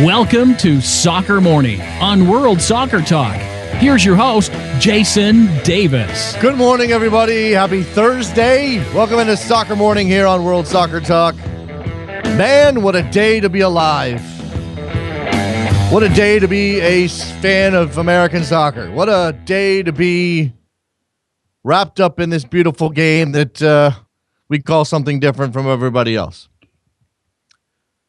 Welcome to Soccer Morning on World Soccer Talk. Here's your host, Jason Davis. Good morning, everybody. Happy Thursday. Welcome into Soccer Morning here on World Soccer Talk. Man, what a day to be alive. What a day to be a fan of American soccer. What a day to be wrapped up in this beautiful game that we call something different from everybody else.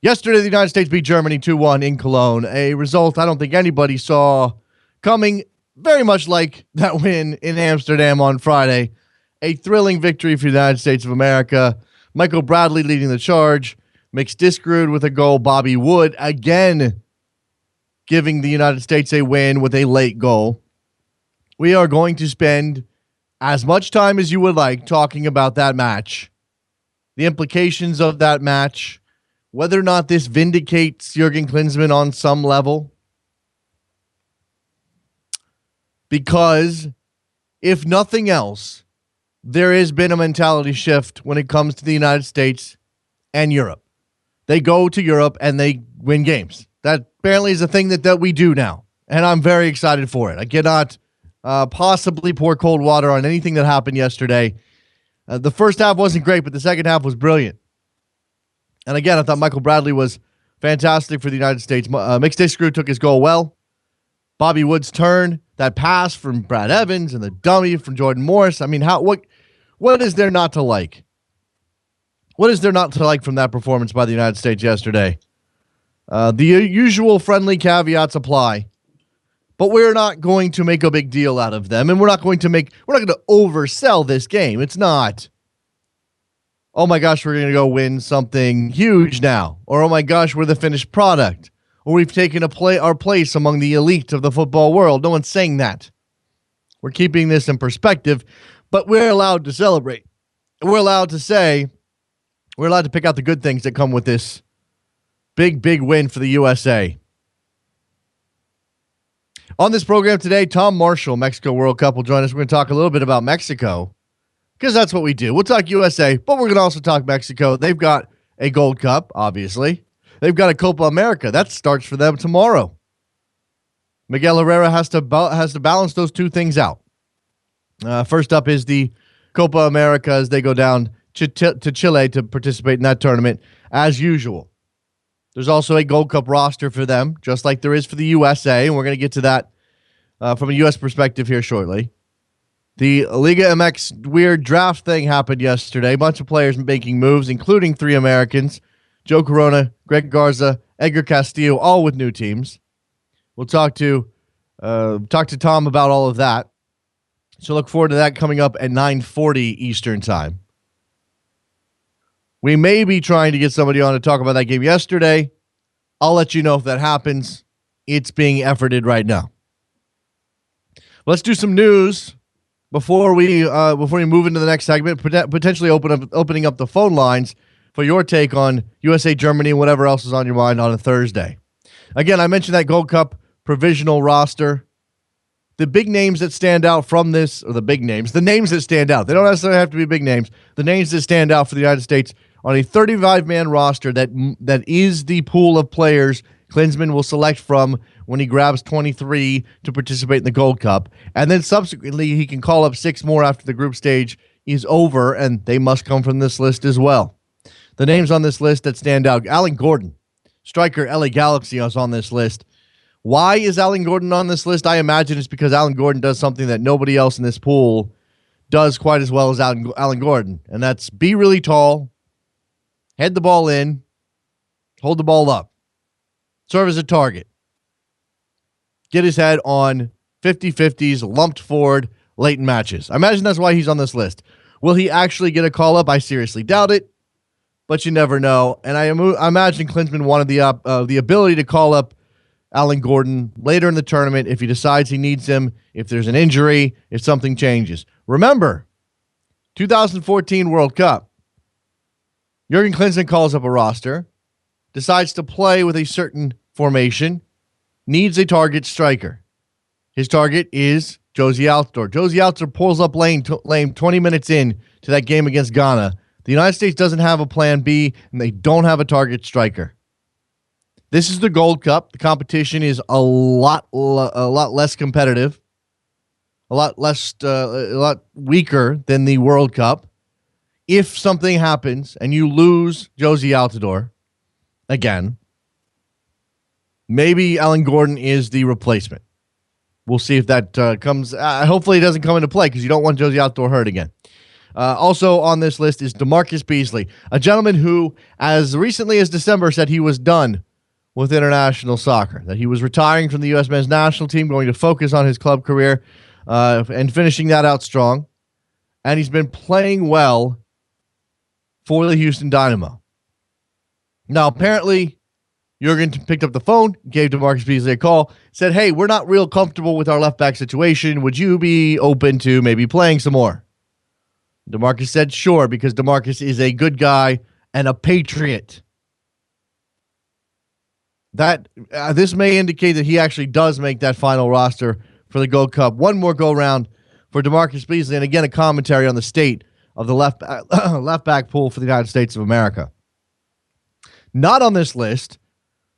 Yesterday, the United States beat Germany 2-1 in Cologne, a result I don't think anybody saw coming, very much like that win in Amsterdam on Friday. A thrilling victory for the United States of America. Michael Bradley leading the charge. McDiskrud with a goal. Bobby Wood again giving the United States a win with a late goal. We are going to spend as much time as you would like talking about that match, the implications of that match, whether or not this vindicates Jurgen Klinsmann on some level. Because if nothing else, there has been a mentality shift when it comes to the United States and Europe. They go to Europe and they win games. That apparently is a thing that we do now. And I'm very excited for it. I cannot possibly pour cold water on anything that happened yesterday. The first half wasn't great, but the second half was brilliant. And again, I thought Michael Bradley was fantastic for the United States. McDiskrud took his goal well. Bobby Wood's turn, that pass from Brad Evans and the dummy from Jordan Morris. I mean, what is there not to like? What is there not to like from that performance by the United States yesterday? The usual friendly caveats apply, but we're not going to make a big deal out of them, and we're not going to oversell this game. It's not, oh my gosh, we're going to go win something huge now, or oh my gosh, we're the finished product, or we've taken our place among the elite of the football world. No one's saying that. We're keeping this in perspective, but we're allowed to celebrate. We're allowed to say, we're allowed to pick out the good things that come with this big win for the USA. On this program today, Tom Marshall, Mexico World Cup, will join us. We're going to talk a little bit about Mexico, because that's what we do. We'll talk USA, but we're going to also talk Mexico. They've got a Gold Cup, obviously. They've got a Copa America. That starts for them tomorrow. Miguel Herrera has to balance those two things out. First up is the Copa America as they go down to Chile to participate in that tournament as usual. There's also a Gold Cup roster for them, just like there is for the USA, and we're going to get to that from a U.S. perspective here shortly. The Liga MX weird draft thing happened yesterday. A bunch of players making moves, including 3 Americans, Joe Corona, Greg Garza, Edgar Castillo, all with new teams. We'll talk to Tom about all of that. So look forward to that coming up at 9:40 Eastern Time. We may be trying to get somebody on to talk about that game yesterday. I'll let you know if that happens. It's being efforted right now. Let's do some news before we move into the next segment, potentially opening up the phone lines for your take on USA, Germany, and whatever else is on your mind on a Thursday. Again, I mentioned that Gold Cup provisional roster. The big names that stand out from this, or the names that stand out, they don't necessarily have to be big names. The names that stand out for the United States on a 35-man roster that is the pool of players Klinsmann will select from when he grabs 23 to participate in the Gold Cup. And then subsequently, he can call up 6 more after the group stage is over, and they must come from this list as well. The names on this list that stand out: Alan Gordon, striker LA Galaxy, is on this list. Why is Alan Gordon on this list? I imagine it's because Alan Gordon does something that nobody else in this pool does quite as well as Alan Gordon, and that's be really tall, head the ball in, hold the ball up, serve as a target, get his head on 50-50s, lumped forward late in matches. I imagine that's why he's on this list. Will he actually get a call-up? I seriously doubt it, but you never know. And I imagine Klinsmann wanted the ability to call up Alan Gordon later in the tournament if he decides he needs him, if there's an injury, if something changes. Remember, 2014 World Cup, Jurgen Klinsmann calls up a roster, decides to play with a certain formation, needs a target striker. His target is Josie Altidore. Josie Altidore pulls up lame 20 minutes in to that game against Ghana. The United States doesn't have a plan B, and they don't have a target striker. This is the Gold Cup. The competition is a lot less competitive, a lot weaker than the World Cup. If something happens and you lose Josie Altidore again, maybe Ellen Gordon is the replacement. We'll see if that comes. Hopefully, it doesn't come into play because you don't want Josie Altidore hurt again. Also on this list is DeMarcus Beasley, a gentleman who, as recently as December, said he was done with international soccer, that he was retiring from the U.S. men's national team, going to focus on his club career and finishing that out strong. And he's been playing well for the Houston Dynamo. Now, apparently, Jurgen picked up the phone, gave DeMarcus Beasley a call, said, hey, we're not real comfortable with our left back situation. Would you be open to maybe playing some more? DeMarcus said, sure, because DeMarcus is a good guy and a patriot. That this may indicate that he actually does make that final roster for the Gold Cup. One more go-round for DeMarcus Beasley, and again, a commentary on the state of the left back pool for the United States of America. Not on this list.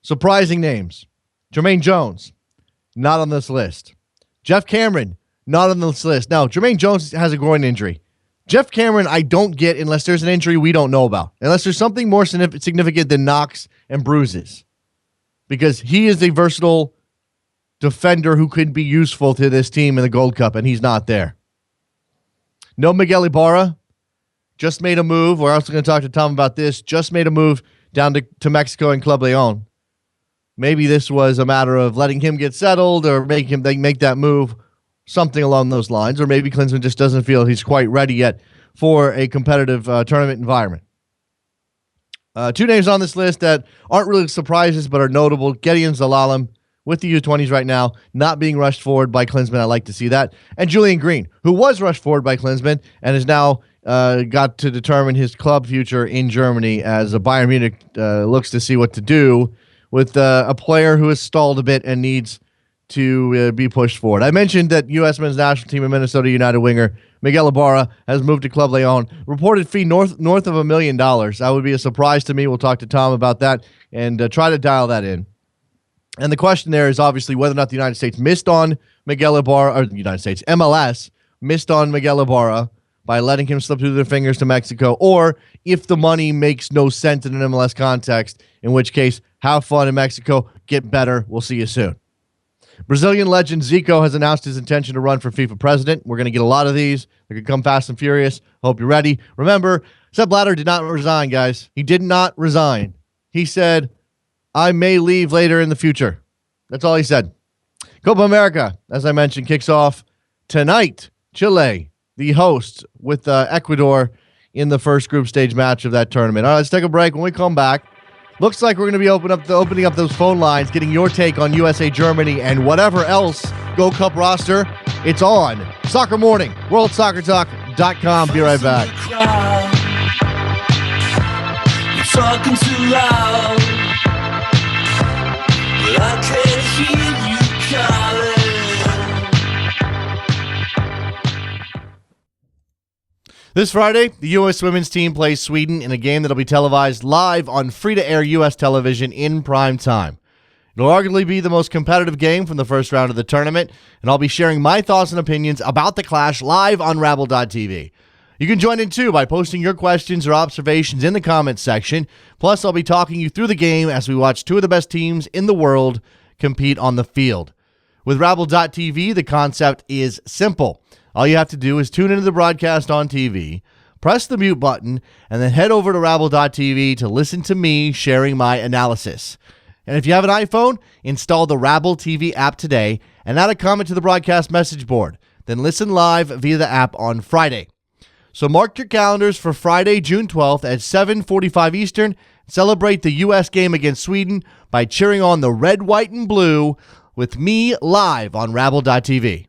Surprising names. Jermaine Jones, not on this list. Jeff Cameron, not on this list. Now, Jermaine Jones has a groin injury. Jeff Cameron, I don't get unless there's an injury we don't know about. Unless there's something more significant than knocks and bruises. Because he is a versatile defender who could be useful to this team in the Gold Cup, and he's not there. No Miguel Ibarra. Just made a move. We're also going to talk to Tom about this. Just made a move down to Mexico and Club Leon. Maybe this was a matter of letting him get settled or make that move, something along those lines. Or maybe Klinsmann just doesn't feel he's quite ready yet for a competitive tournament environment. Two names on this list that aren't really surprises but are notable. Gideon Zalalem with the U20s right now, not being rushed forward by Klinsmann. I like to see that. And Julian Green, who was rushed forward by Klinsmann and is now got to determine his club future in Germany as Bayern Munich looks to see what to do with a player who has stalled a bit and needs to be pushed forward. I mentioned that U.S. men's national team and Minnesota United winger Miguel Ibarra has moved to Club Leon. Reported fee north of $1 million. That would be a surprise to me. We'll talk to Tom about that and try to dial that in. And the question there is obviously whether or not the United States missed on Miguel Ibarra, or the United States, MLS, missed on Miguel Ibarra by letting him slip through their fingers to Mexico, or if the money makes no sense in an MLS context, in which case, have fun in Mexico, get better, we'll see you soon. Brazilian legend Zico has announced his intention to run for FIFA president. We're going to get a lot of these. They could come fast and furious. Hope you're ready. Remember, Sepp Blatter did not resign, guys. He did not resign. He said, I may leave later in the future. That's all he said. Copa America, as I mentioned, kicks off tonight. Chile, the host, with Ecuador in the first group stage match of that tournament. All right, let's take a break. When we come back, looks like we're going to be opening up those phone lines, getting your take on USA, Germany, and whatever else Gold Cup roster. It's on Soccer Morning, WorldSoccerTalk.com. Be right back. You're talking too loud, but I can't hear you calling. This Friday, the U.S. women's team plays Sweden in a game that'll be televised live on free-to-air U.S. television in prime time. It'll arguably be the most competitive game from the first round of the tournament, and I'll be sharing my thoughts and opinions about the clash live on Rabble.tv. You can join in, too, by posting your questions or observations in the comments section. Plus, I'll be talking you through the game as we watch two of the best teams in the world compete on the field. With Rabble.tv, the concept is simple. All you have to do is tune into the broadcast on TV, press the mute button, and then head over to Rabble.tv to listen to me sharing my analysis. And if you have an iPhone, install the Rabble TV app today and add a comment to the broadcast message board. Then listen live via the app on Friday. So mark your calendars for Friday, June 12th at 7:45 Eastern. Celebrate the U.S. game against Sweden by cheering on the red, white, and blue with me live on Rabble.tv.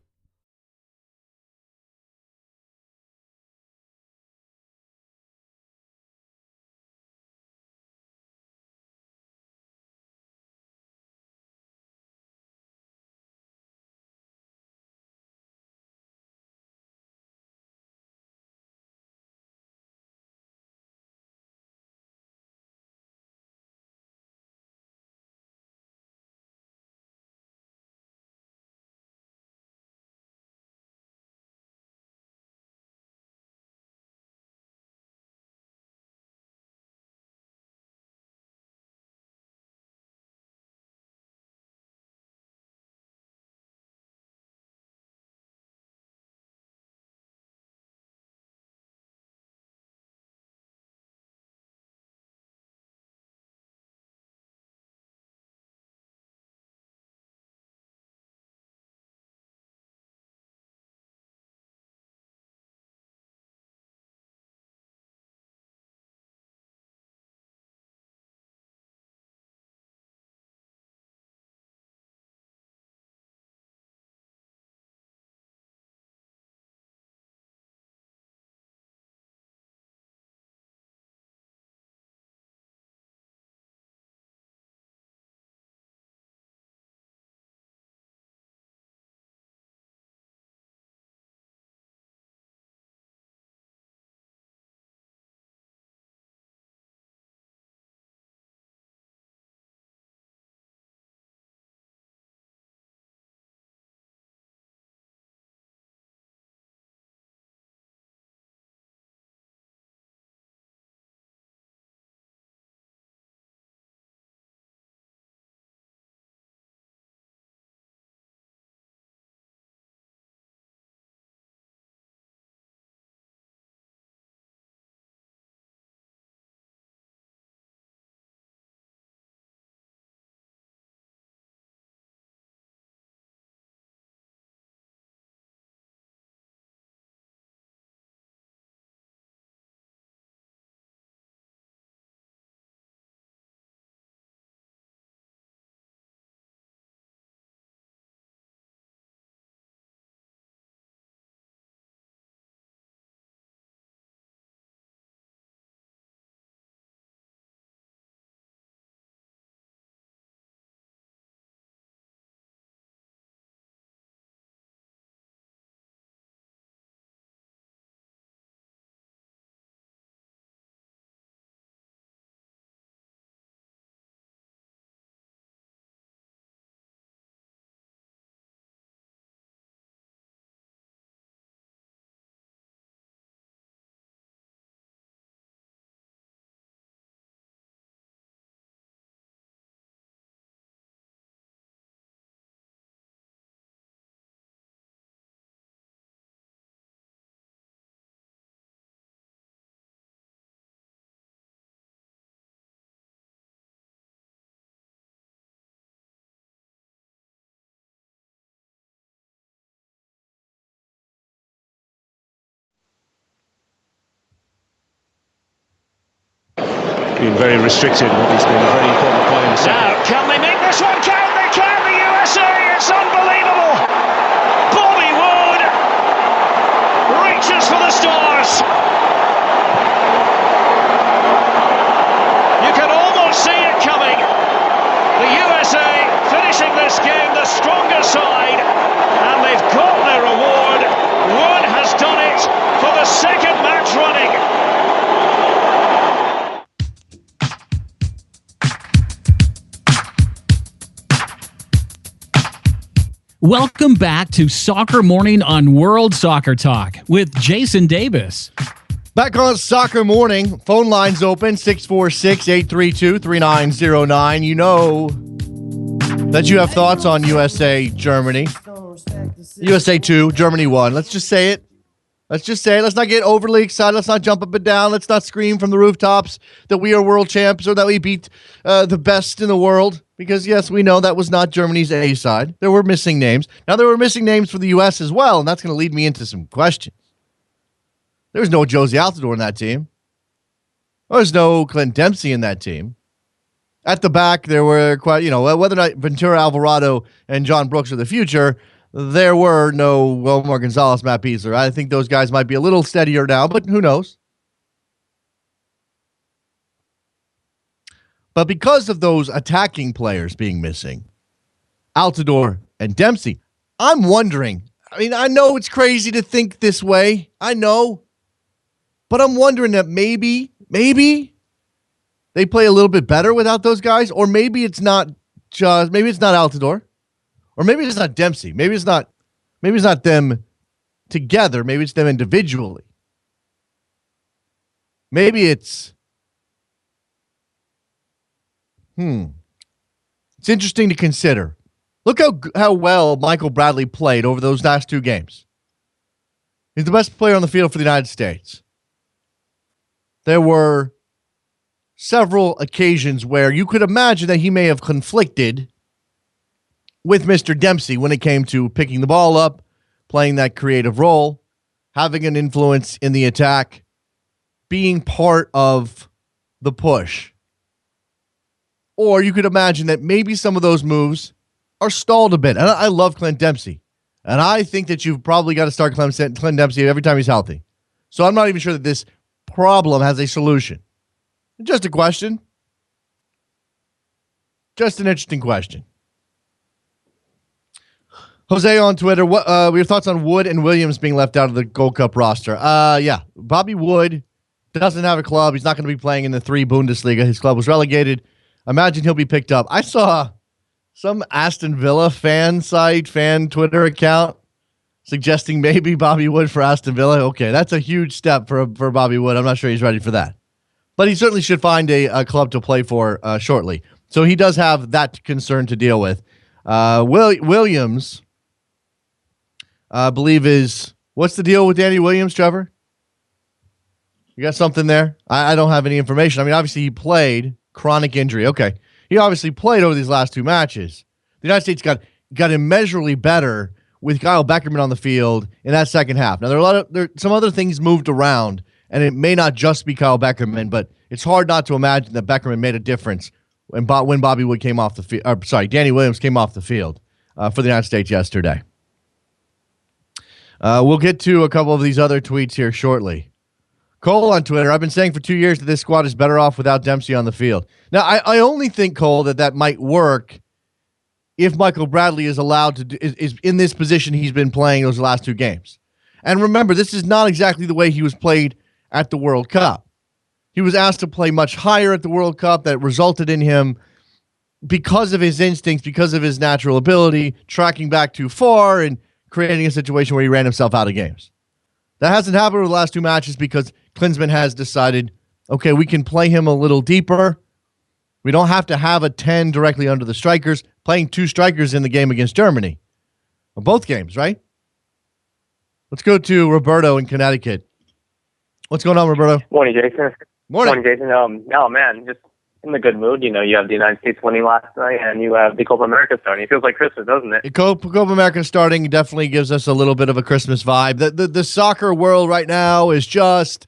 been very restricted, but he's been a very important player in the second. Now, can they make this one count? They can, the USA! It's unbelievable! Bobby Wood reaches for the stars. You can almost see it coming. The USA finishing this game the stronger side, and they've got their reward. Wood has done it for the second match running. Welcome back to Soccer Morning on World Soccer Talk with Jason Davis. Back on Soccer Morning, phone lines open, 646-832-3909. You know that you have thoughts on USA, Germany. USA 2, Germany 1. Let's just say it. Let's not get overly excited. Let's not jump up and down. Let's not scream from the rooftops that we are world champs or that we beat the best in the world. Because, yes, we know that was not Germany's A side. There were missing names. Now, there were missing names for the U.S. as well, and that's going to lead me into some questions. There's no Josie Altidore in that team. There's no Clint Dempsey in that team. At the back, there were quite, whether or not Ventura Alvarado and John Brooks are the future, there were no Wilmar Gonzalez, Matt Beasler. I think those guys might be a little steadier now, but who knows? But because of those attacking players being missing, Altidore and Dempsey, I'm wondering, I know it's crazy to think this way. I know. But I'm wondering that maybe they play a little bit better without those guys, or maybe it's not Altidore, or maybe it's not Dempsey. Maybe it's not them together. Maybe it's them individually. Maybe it's It's interesting to consider. Look how well Michael Bradley played over those last two games. He's the best player on the field for the United States. There were several occasions where you could imagine that he may have conflicted with Mr. Dempsey when it came to picking the ball up, playing that creative role, having an influence in the attack, being part of the push. Or you could imagine that maybe some of those moves are stalled a bit. And I love Clint Dempsey. And I think that you've probably got to start Clint Dempsey every time he's healthy. So I'm not even sure that this problem has a solution. Just a question. Just an interesting question. Jose on Twitter, what your thoughts on Wood and Williams being left out of the Gold Cup roster? Yeah, Bobby Wood doesn't have a club. He's not going to be playing in the 3 Bundesliga. His club was relegated. Imagine he'll be picked up. I saw some Aston Villa fan Twitter account suggesting maybe Bobby Wood for Aston Villa. Okay, that's a huge step for Bobby Wood. I'm not sure he's ready for that. But he certainly should find a club to play for shortly. So he does have that concern to deal with. Williams, I believe is, what's the deal with Danny Williams, Trevor? You got something there? I don't have any information. Obviously he played. Chronic injury. Okay. He obviously played over these last 2 matches. The United States got immeasurably better with Kyle Beckerman on the field in that second half. Now, there some other things moved around, and it may not just be Kyle Beckerman, but it's hard not to imagine that Beckerman made a difference when Bobby Wood came off the field. Danny Williams came off the field for the United States yesterday. We'll get to a couple of these other tweets here shortly. Cole on Twitter, I've been saying for 2 years that this squad is better off without Dempsey on the field. Now, I only think, Cole, that might work if Michael Bradley is allowed to is in this position he's been playing those last 2 games. And remember, this is not exactly the way he was played at the World Cup. He was asked to play much higher at the World Cup. That resulted in him, because of his instincts, because of his natural ability, tracking back too far and creating a situation where he ran himself out of games. That hasn't happened over the last 2 matches because Klinsmann has decided, okay, we can play him a little deeper. We don't have to have a 10 directly under the strikers, playing 2 strikers in the game against Germany. Or both games, right? Let's go to Roberto in Connecticut. What's going on, Roberto? Morning, Jason. Morning, Jason. Just in a good mood. You have the United States winning last night, and you have the Copa America starting. It feels like Christmas, doesn't it? Copa America starting definitely gives us a little bit of a Christmas vibe. The soccer world right now is just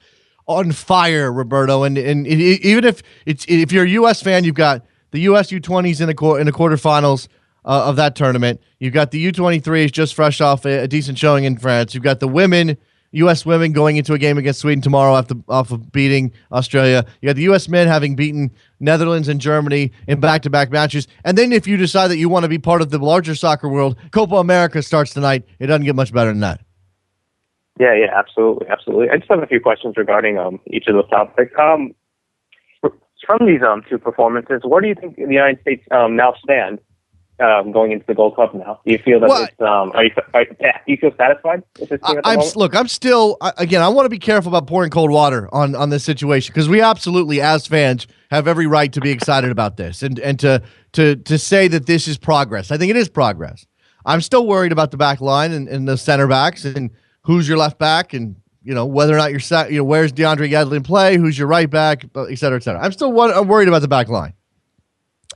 on fire, Roberto. And even if you're a U.S. fan, you've got the U.S. U20s in the quarterfinals of that tournament. You've got the U23s just fresh off a decent showing in France. You've got the U.S. women going into a game against Sweden tomorrow off of beating Australia. You got the U.S. men having beaten Netherlands and Germany in back-to-back matches. And then if you decide that you want to be part of the larger soccer world, Copa America starts tonight. It doesn't get much better than that. Yeah, absolutely. I just have a few questions regarding each of those topics. From these two performances, where do you think the United States now stand going into the Gold Cup now? Do you feel that do you feel satisfied with this team at the moment? Look, I'm still, again, I want to be careful about pouring cold water on this situation, because we absolutely, as fans, have every right to be excited about this and to say that this is progress. I think it is progress. I'm still worried about the back line and the center backs and who's your left back and, whether or not where's DeAndre Yedlin play, who's your right back, et cetera, et cetera. I'm worried about the back line.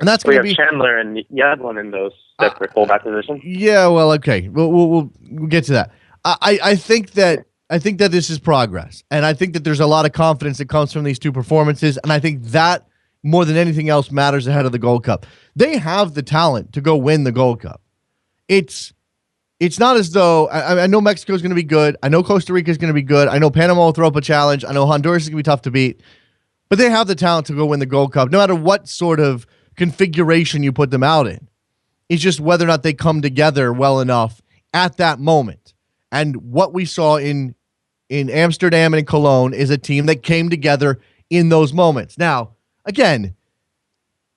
And that's going to be Chandler and Yedlin in those separate fullback positions. Yeah, well, okay, we'll get to that. I think that this is progress, and I think that there's a lot of confidence that comes from these two performances, and I think that more than anything else matters ahead of the Gold Cup. They have the talent to go win the Gold Cup. It's not as though I know Mexico's going to be good. I know Costa Rica is going to be good. I know Panama will throw up a challenge. I know Honduras is going to be tough to beat, but they have the talent to go win the Gold Cup, no matter what sort of configuration you put them out in. It's just whether or not they come together well enough at that moment. And what we saw in Amsterdam and in Cologne is a team that came together in those moments. Now, again,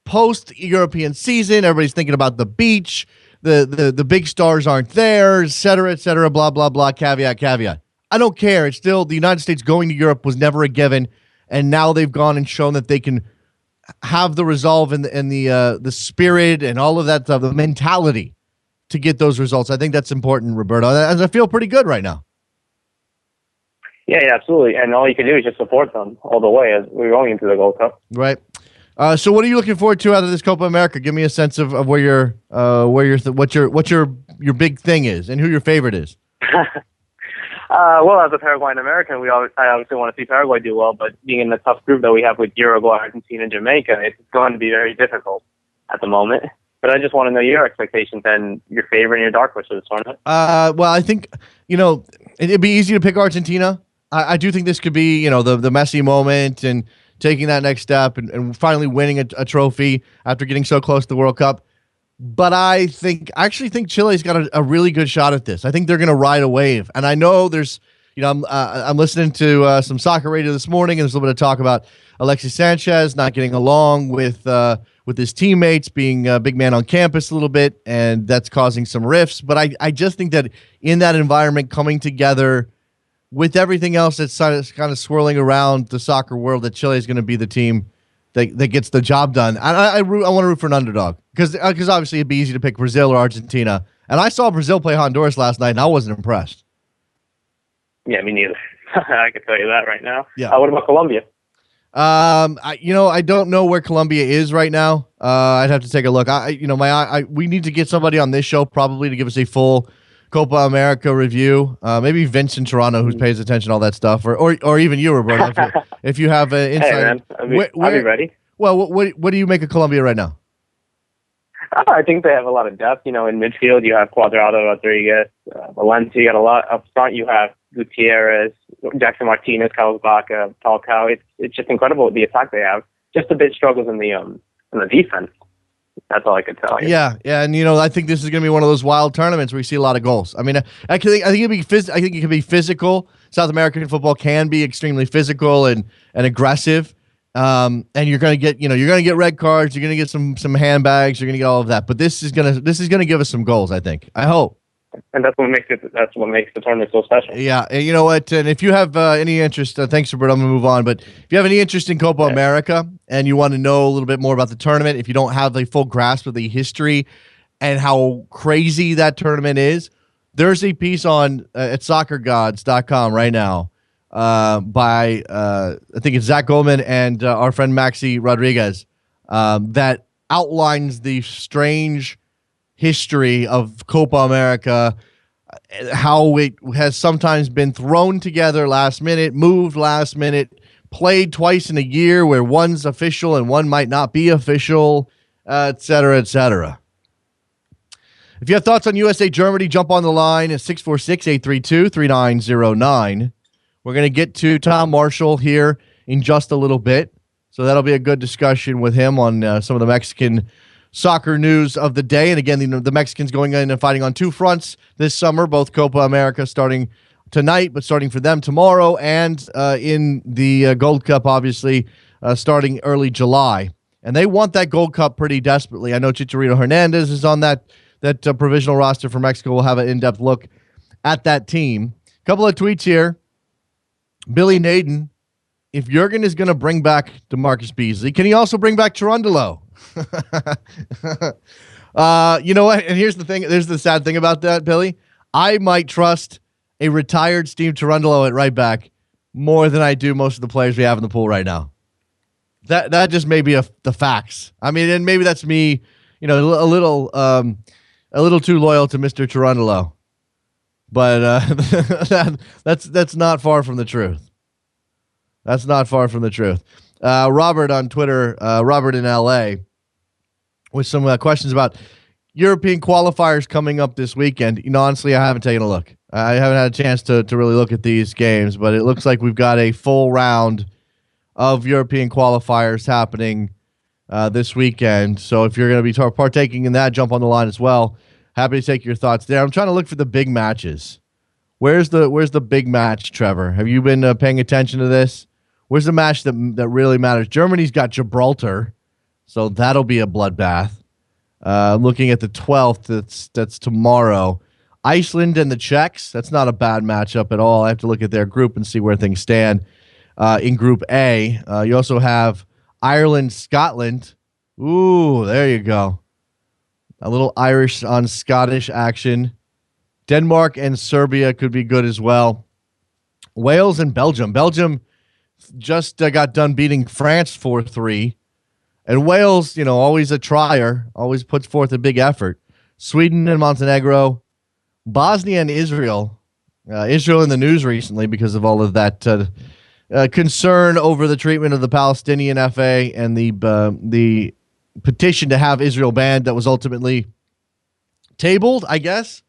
post-European season, everybody's thinking about the beach, the big stars aren't there, et cetera, blah, blah, blah, caveat. I don't care. It's still the United States going to Europe was never a given, and now they've gone and shown that they can have the resolve and the spirit and all of that stuff, the mentality to get those results. I think that's important, Roberto. And I feel pretty good right now. Yeah, absolutely. And all you can do is just support them all the way as we're going into the Gold Cup. Right. So what are you looking forward to out of this Copa America? Give me a sense of where what your big thing is and who your favorite is. Well, as a Paraguayan American, I obviously want to see Paraguay do well, but being in the tough group that we have with Uruguay, Argentina, and Jamaica, it's going to be very difficult at the moment. But I just want to know your expectations and your favorite and your dark horse for this tournament. Well, I think, it'd be easy to pick Argentina. I do think this could be, the Messi moment and taking that next step and finally winning a trophy after getting so close to the World Cup. But I actually think Chile's got a really good shot at this. I think they're going to ride a wave. And I know there's, I'm listening to some soccer radio this morning, and there's a little bit of talk about Alexis Sanchez not getting along with his teammates, being a big man on campus a little bit, and that's causing some rifts. But I just think that in that environment, coming together with everything else that's kind of swirling around the soccer world, that Chile is going to be the team that gets the job done. I want to root for an underdog because obviously it'd be easy to pick Brazil or Argentina. And I saw Brazil play Honduras last night, and I wasn't impressed. Yeah, me neither. I can tell you that right now. Yeah. What about Colombia? I don't know where Colombia is right now. I'd have to take a look. We need to get somebody on this show probably to give us a full Copa America review. Maybe Vince in Toronto, who pays attention to all that stuff, or even you, Roberto, if you have insight. Hey, man, I'll be ready. Well, what do you make of Colombia right now? I think they have a lot of depth. In midfield, you have Cuadrado, Rodriguez, Valencia. You got a lot up front. You have Gutierrez, Jackson Martinez, Carlos Baca, Falcao. It's just incredible with the attack they have. Just a bit struggles in the defense. That's all I can tell you. Yeah, and I think this is going to be one of those wild tournaments where you see a lot of goals. I mean, I think it can be physical. South American football can be extremely physical and aggressive. And you're going to get red cards. You're going to get some handbags. You're going to get all of that. But this is going to give us some goals, I think. I hope. And that's what makes the tournament so special. Yeah, and you know what? And if you have any interest, thanks, Roberto. I'm going to move on. But if you have any interest in Copa America and you want to know a little bit more about the tournament, if you don't have a full grasp of the history and how crazy that tournament is, there's a piece on at soccergods.com right now by I think it's Zach Goldman and our friend Maxi Rodriguez that outlines the strange history of Copa America, how it has sometimes been thrown together last minute, moved last minute, played twice in a year where one's official and one might not be official, et cetera, et cetera. If you have thoughts on USA Germany, jump on the line at 646-832-3909. We're going to get to Tom Marshall here in just a little bit. So that'll be a good discussion with him on some of the Mexican soccer news of the day. And again, the Mexicans going in and fighting on two fronts this summer, both Copa America starting tonight, but starting for them tomorrow, and in the Gold Cup, obviously, starting early July. And they want that Gold Cup pretty desperately. I know Chicharito Hernandez is on that provisional roster for Mexico. We'll have an in-depth look at that team. A couple of tweets here. Billy Naden, if Jurgen is going to bring back DeMarcus Beasley, can he also bring back Cherundolo? You know what? And here's the thing. There's the sad thing about that, Billy. I might trust a retired Steve Cherundolo at right back more than I do most of the players we have in the pool right now. That just may be the facts. I mean, and maybe that's me, a little too loyal to Mr. Cherundolo. But that's not far from the truth. That's not far from the truth. Robert on Twitter, Robert in LA, with some questions about European qualifiers coming up this weekend. Honestly, I haven't taken a look. I haven't had a chance to really look at these games, but it looks like we've got a full round of European qualifiers happening this weekend. So if you're going to be partaking in that, jump on the line as well. Happy to take your thoughts there. I'm trying to look for the big matches. Where's the big match, Trevor? Have you been paying attention to this? Where's the match that really matters? Germany's got Gibraltar, so that'll be a bloodbath. I'm looking at the 12th. That's tomorrow. Iceland and the Czechs. That's not a bad matchup at all. I have to look at their group and see where things stand. In Group A, you also have Ireland, Scotland. Ooh, there you go. A little Irish on Scottish action. Denmark and Serbia could be good as well. Wales and Belgium. Belgium just got done beating France 4-3. And Wales, always a trier, always puts forth a big effort. Sweden and Montenegro. Bosnia and Israel. Israel in the news recently because of all of that concern over the treatment of the Palestinian FA and the petition to have Israel banned that was ultimately tabled, I guess.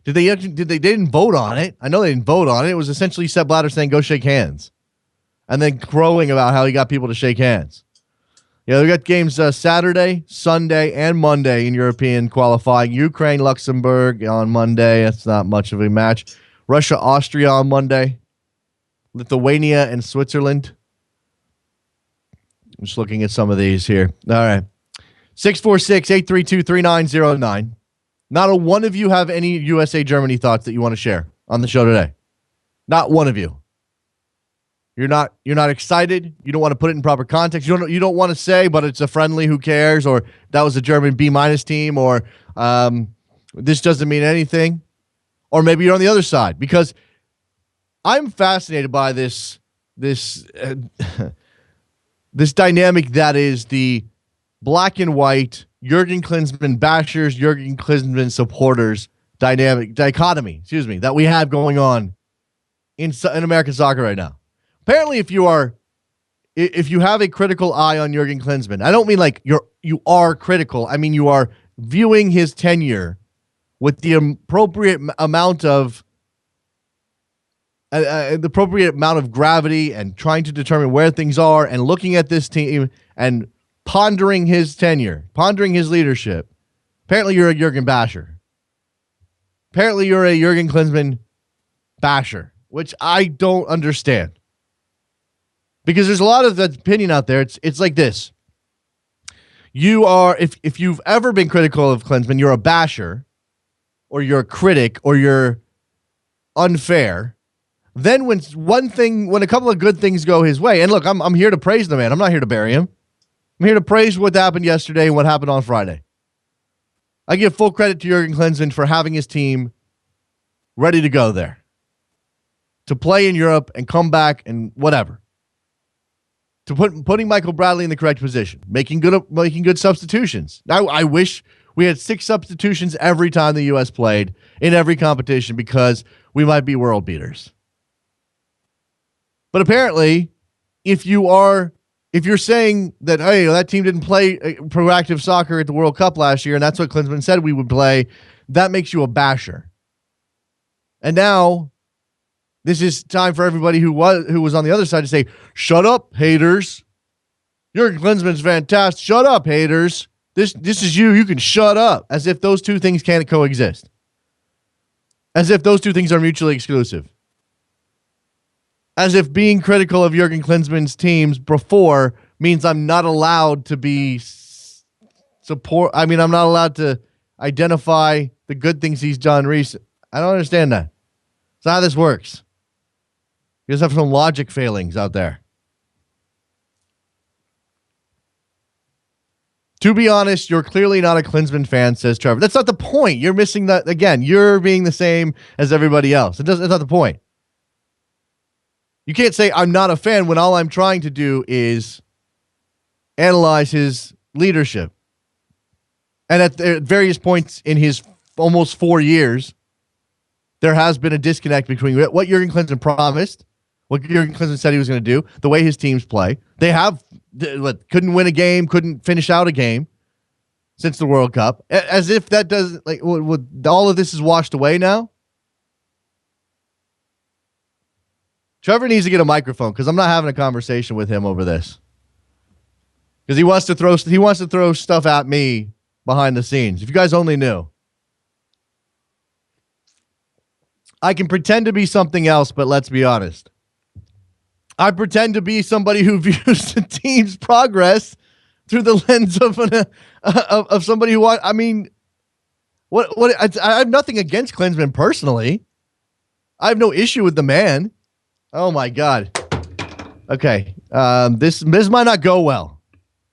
They didn't vote on it. I know they didn't vote on it. It was essentially Sepp Blatter saying, go shake hands. And then crowing about how he got people to shake hands. We got games Saturday, Sunday, and Monday in European qualifying. Ukraine, Luxembourg on Monday. That's not much of a match. Russia, Austria on Monday. Lithuania and Switzerland. I'm just looking at some of these here. All right. 646-832-3909. Not a one of you have any USA Germany thoughts that you want to share on the show today. Not one of you. You're not excited. You don't want to put it in proper context. You don't want to say, but it's a friendly. Who cares? Or that was a German B- team. Or this doesn't mean anything. Or maybe you're on the other side, because I'm fascinated by this dynamic that is the black and white Jurgen Klinsmann bashers, Jurgen Klinsmann supporters dichotomy, that we have going on in American soccer right now. Apparently, if you have a critical eye on Jurgen Klinsmann, I don't mean like you are critical. I mean you are viewing his tenure with the appropriate amount of gravity and trying to determine where things are and looking at this team and pondering his tenure, pondering his leadership. Apparently, you're a Jurgen basher. Apparently, you're a Jurgen Klinsmann basher, which I don't understand. Because there's a lot of that opinion out there. It's like this. You are, if you've ever been critical of Klinsmann, you're a basher, or you're a critic, or you're unfair. Then when a couple of good things go his way, and look, I'm here to praise the man. I'm not here to bury him. I'm here to praise what happened yesterday and what happened on Friday. I give full credit to Jurgen Klinsmann for having his team ready to go there, to play in Europe and come back and whatever. To putting Michael Bradley in the correct position, making good substitutions. Now, I wish we had 6 substitutions every time the U.S. played in every competition, because we might be world beaters. But apparently, if you're saying that, hey, that team didn't play proactive soccer at the World Cup last year, and that's what Klinsmann said we would play, that makes you a basher. And now this is time for everybody who was on the other side to say, shut up, haters. Jurgen Klinsmann's fantastic. Shut up, haters. This is you. You can shut up. As if those two things can't coexist. As if those two things are mutually exclusive. As if being critical of Jurgen Klinsmann's teams before means I'm not allowed to be I'm not allowed to identify the good things he's done recently. I don't understand that. That's not how this works. You just have some logic failings out there. To be honest, you're clearly not a Klinsmann fan, says Trevor. That's not the point. You're missing that. Again, you're being the same as everybody else. That's not the point. You can't say I'm not a fan when all I'm trying to do is analyze his leadership. And at various points in his almost 4 years, there has been a disconnect between what Jurgen Klinsmann promised, what Jurgen Klinsmann said he was going to do, the way his teams play. They couldn't win a game, couldn't finish out a game since the World Cup. As if that doesn't, all of this is washed away now. Trevor needs to get a microphone because I'm not having a conversation with him over this. Because he wants to throw stuff at me behind the scenes. If you guys only knew. I can pretend to be something else, but let's be honest. I pretend to be somebody who views the team's progress through the lens of somebody who I have nothing against Klinsmann personally. I have no issue with the man. Oh my God. Okay. This might not go well.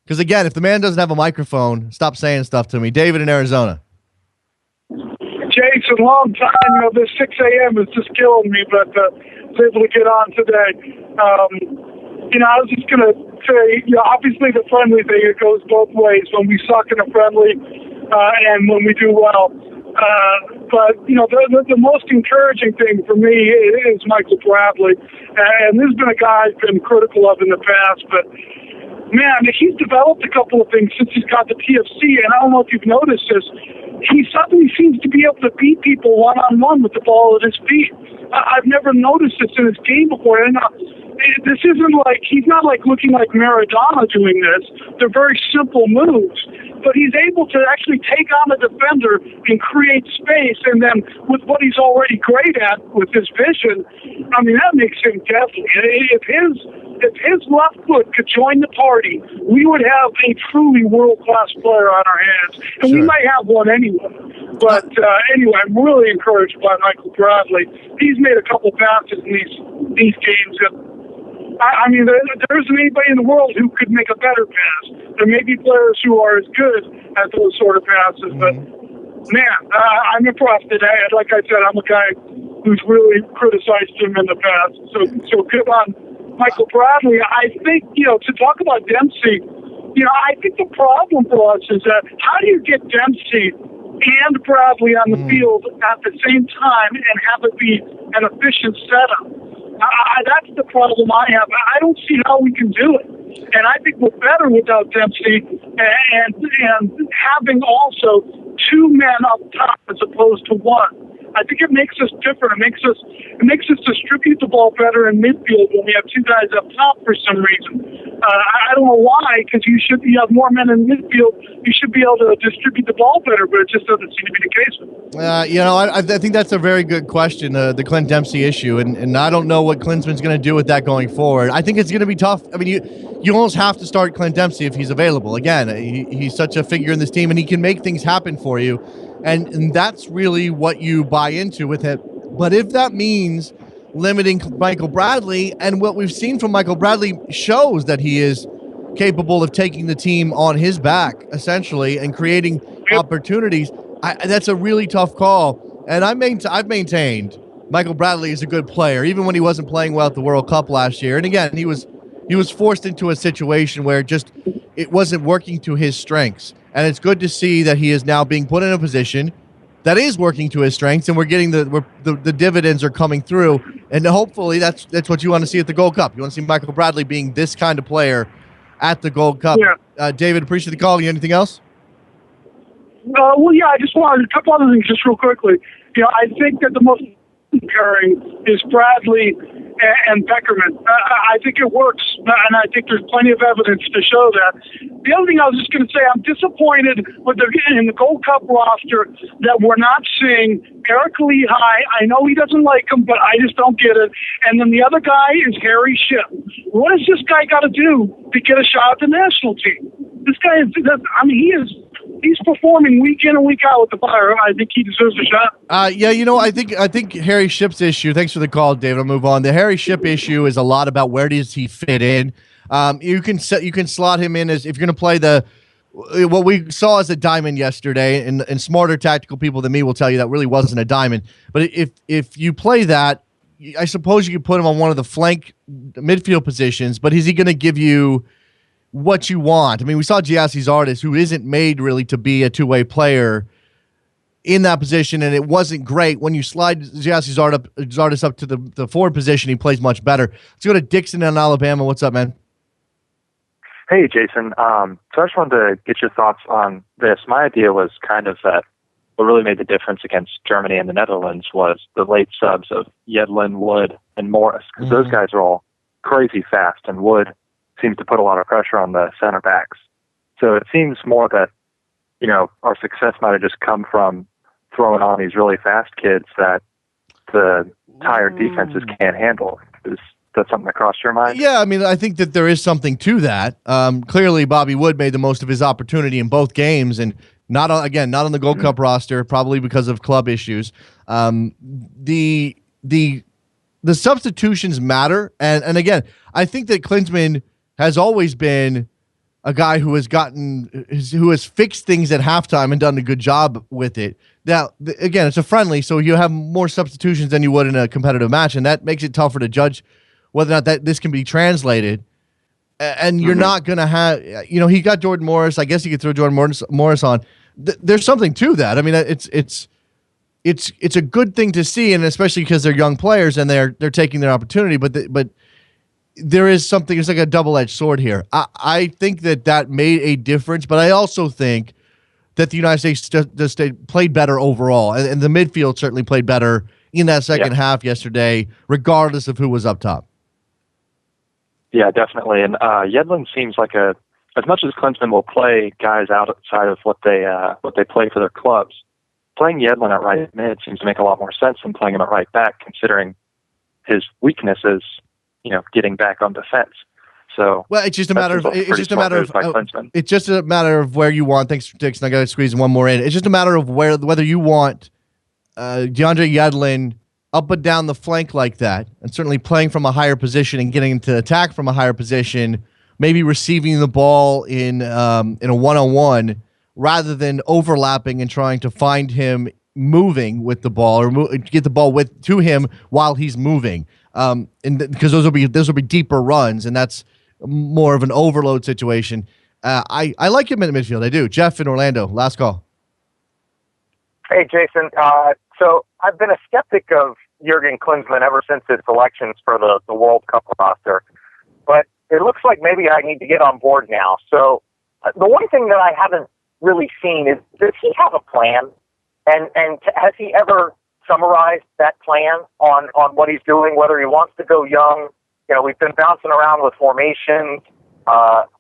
Because again, if the man doesn't have a microphone, stop saying stuff to me. David in Arizona. Jason, long time. This 6 a.m. is just killing me, but was able to get on today. I was just going to say, obviously the friendly thing, it goes both ways when we suck in a friendly and when we do well. But the most encouraging thing for me is Michael Bradley. And this has been a guy I've been critical of in the past, but man, he's developed a couple of things since he's got the TFC, and I don't know if you've noticed this. He suddenly seems to be able to beat people one-on-one with the ball at his feet. I've never noticed this in his game before. And this isn't like, he's not like looking like Maradona doing this. They're very simple moves. But he's able to actually take on a defender and create space, and then with what he's already great at with his vision, that makes him deadly. If his left foot could join the party, we would have a truly world-class player on our hands. And we might have one anyway. But anyway, I'm really encouraged by Michael Bradley. He's made a couple passes in these games that there isn't anybody in the world who could make a better pass. There may be players who are as good at those sort of passes, but man, I'm impressed today. Like I said, I'm a guy who's really criticized him in the past. So good on Michael Bradley. I think, to talk about Dempsey, I think the problem for us is that how do you get Dempsey and Bradley on the field at the same time and have it be an efficient setup? That's the problem I have. I don't see how we can do it. And I think we're better without Dempsey and having also two men up top as opposed to one. I think it makes us different. It makes us distribute the ball better in midfield when we have two guys up top for some reason. I don't know why, because you have more men in midfield. You should be able to distribute the ball better, but it just doesn't seem to be the case. I think that's a very good question, the Clint Dempsey issue, and I don't know what Klinsmann's going to do with that going forward. I think it's going to be tough. You almost have to start Clint Dempsey if he's available. Again, he's such a figure in this team, and he can make things happen for you, and that's really what you buy into with him. But if that means limiting Michael Bradley, and what we've seen from Michael Bradley shows that he is capable of taking the team on his back, essentially, and creating opportunities, that's a really tough call. And I've maintained Michael Bradley is a good player, even when he wasn't playing well at the World Cup last year. And again, he was forced into a situation where it wasn't working to his strengths. And it's good to see that he is now being put in a position that is working to his strengths, and we're getting the dividends are coming through And hopefully that's what you want to see at the Gold Cup. You want to see Michael Bradley being this kind of player at the Gold Cup. Yeah. David, appreciate the call. Anything else? Well, yeah, I just wanted a couple other things just real quickly. I think that the most pairing is Bradley and Beckerman. I think it works, and I think there's plenty of evidence to show that. The other thing I was just going to say, I'm disappointed in the Gold Cup roster that we're not seeing Eric Lehigh. I know he doesn't like him, but I just don't get it. And then the other guy is Harry Shipp. What has this guy got to do to get a shot at the national team? This guy he's performing week in and week out with the Fire. I think he deserves a shot. I think Harry Shipp's issue. Thanks for the call, David. I'll move on. The Harry Shipp issue is a lot about where does he fit in. You can slot him in as if you're going to play what we saw as a diamond yesterday, and smarter tactical people than me will tell you that really wasn't a diamond. But if you play that, I suppose you could put him on one of the flank midfield positions. But is he going to give you what you want? I mean, we saw Giassi's Artist, who isn't made really to be a two-way player, in that position, and it wasn't great. When you slide Giassi's Artist up to the forward position, he plays much better. Let's go to Dixon in Alabama. What's up, man? Hey, Jason. So I just wanted to get your thoughts on this. My idea was kind of that what really made the difference against Germany and the Netherlands was the late subs of Yedlin, Wood, and Morris, because those guys are all crazy fast, and Wood seems to put a lot of pressure on the center backs. So it seems more that, our success might have just come from throwing on these really fast kids that the tired defenses can't handle. Is that something that crossed your mind? Yeah, I mean, I think that there is something to that. Clearly, Bobby Wood made the most of his opportunity in both games, and not on the Gold Cup roster, probably because of club issues. The substitutions matter, and again, I think that Klinsmann has always been a guy who has fixed things at halftime and done a good job with it. Now, again, it's a friendly, so you have more substitutions than you would in a competitive match, and that makes it tougher to judge whether or not that this can be translated. And you're not going to have, he got Jordan Morris. I guess you could throw Jordan Morris on. There's something to that. I mean, it's a good thing to see, and especially because they're young players and they're taking their opportunity. But there is something. It's like a double-edged sword here. I think that made a difference, but I also think that the United States just played better overall, and the midfield certainly played better in that second half yesterday, regardless of who was up top. Yeah, definitely. And Yedlin seems like as much as Klinsmann will play guys outside of what they play for their clubs, playing Yedlin at right mid seems to make a lot more sense than playing him at right back, considering his weakness is, getting back on defense. So it's just a matter of where you want. Thanks, Dixon. I got to squeeze one more in. It's just a matter of whether you want DeAndre Yedlin up and down the flank like that, and certainly playing from a higher position and getting into attack from a higher position, maybe receiving the ball in a one-on-one rather than overlapping and trying to find him moving with the ball or get the ball to him while he's moving. Because those will be deeper runs, and that's more of an overload situation. I like him in the midfield. I do. Jeff in Orlando, last call. Hey, Jason. So I've been a skeptic of Jurgen Klinsmann ever since his selections for the World Cup roster, but it looks like maybe I need to get on board now. So the one thing that I haven't really seen is, does he have a plan? And has he ever summarized that plan on what he's doing, whether he wants to go young? We've been bouncing around with formations.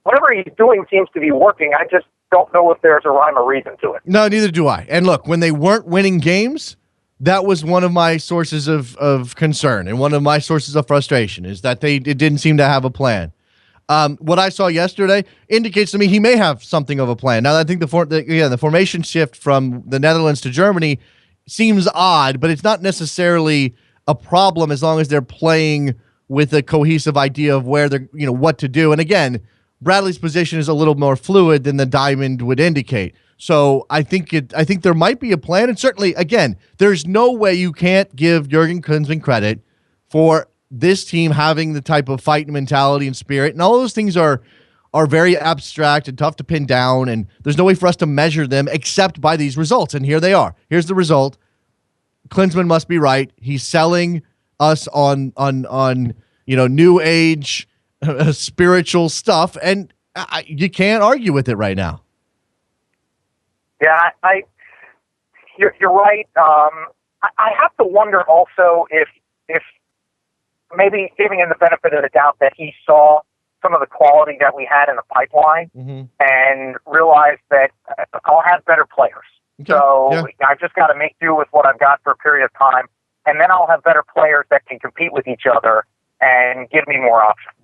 Whatever he's doing seems to be working. I just don't know if there's a rhyme or reason to it. No, neither do I. And look, when they weren't winning games, that was one of my sources of concern and one of my sources of frustration, is that it didn't seem to have a plan. What I saw yesterday indicates to me he may have something of a plan. Now, I think the formation shift from the Netherlands to Germany seems odd, but it's not necessarily a problem as long as they're playing with a cohesive idea of where they're, what to do. And again, Bradley's position is a little more fluid than the diamond would indicate. So I think there might be a plan, and certainly, again, there's no way you can't give Jurgen Klinsmann credit for this team having the type of fight and mentality and spirit, and all those things are very abstract and tough to pin down, and there's no way for us to measure them except by these results. And here they are. Here's the result. Klinsmann must be right. He's selling us on new age spiritual stuff, and you can't argue with it right now. Yeah, you're right. I have to wonder also if maybe giving him the benefit of the doubt that he saw some of the quality that we had in the pipeline and realized that I'll have better players. Okay. So I've just got to make do with what I've got for a period of time, and then I'll have better players that can compete with each other and give me more options.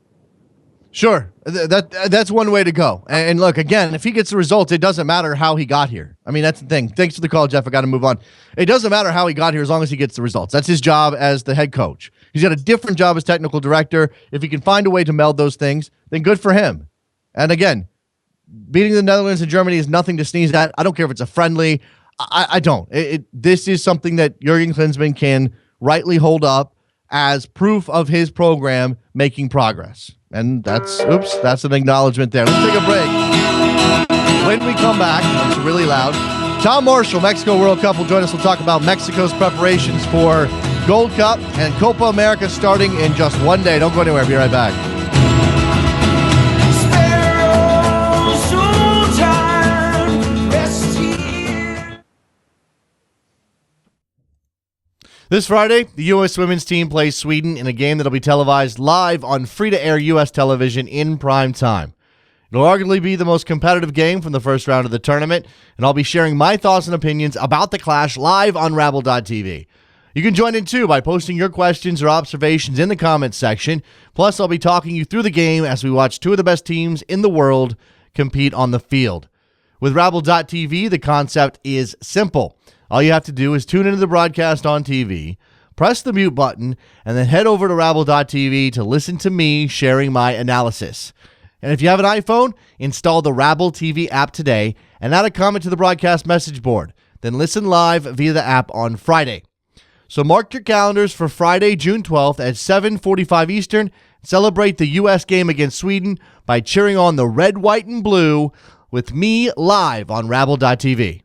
Sure. That's one way to go. And look, again, if he gets the results, it doesn't matter how he got here. I mean, that's the thing. Thanks for the call, Jeff. I got to move on. It doesn't matter how he got here as long as he gets the results. That's his job as the head coach. He's got a different job as technical director. If he can find a way to meld those things, then good for him. And again, beating the Netherlands and Germany is nothing to sneeze at. I don't care if it's a friendly. I don't. This is something that Jurgen Klinsmann can rightly hold up as proof of his program making progress. And that's an acknowledgement there. Let's take a break. When we come back, it's really loud. Tom Marshall, Mexico World Cup, will join us. We'll talk about Mexico's preparations for Gold Cup and Copa America starting in just one day. Don't go anywhere. Be right back. This Friday, the U.S. women's team plays Sweden in a game that'll be televised live on free-to-air U.S. television in prime time. It'll arguably be the most competitive game from the first round of the tournament, and I'll be sharing my thoughts and opinions about the clash live on Rabble.tv. You can join in too by posting your questions or observations in the comments section. Plus, I'll be talking you through the game as we watch two of the best teams in the world compete on the field. With Rabble.tv, the concept is simple. All you have to do is tune into the broadcast on TV, press the mute button, and then head over to Rabble.tv to listen to me sharing my analysis. And if you have an iPhone, install the Rabble TV app today and add a comment to the broadcast message board. Then listen live via the app on Friday. So mark your calendars for Friday, June 12th at 7:45 Eastern. Celebrate the U.S. game against Sweden by cheering on the red, white, and blue with me live on Rabble.tv.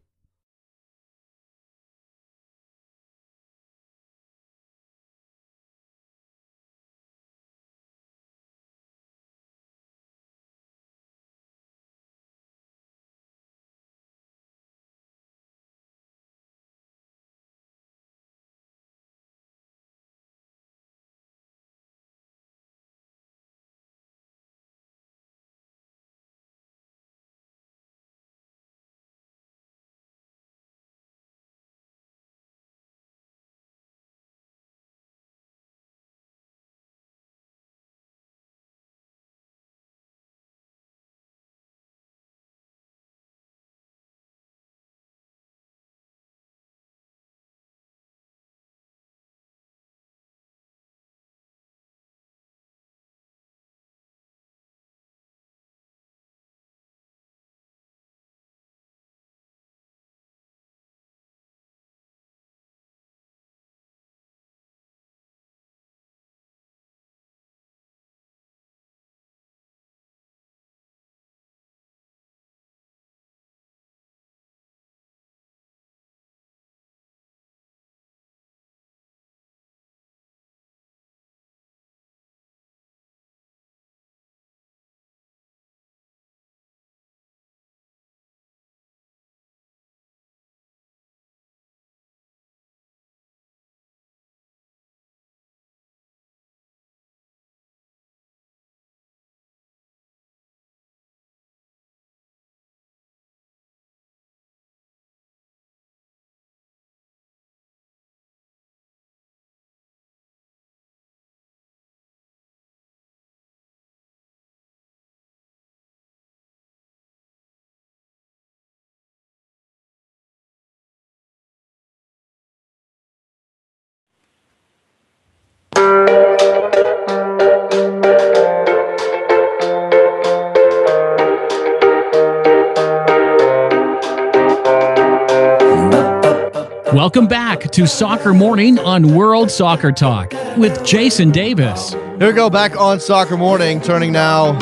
Welcome back to Soccer Morning on World Soccer Talk with Jason Davis. Here we go, back on Soccer Morning, turning now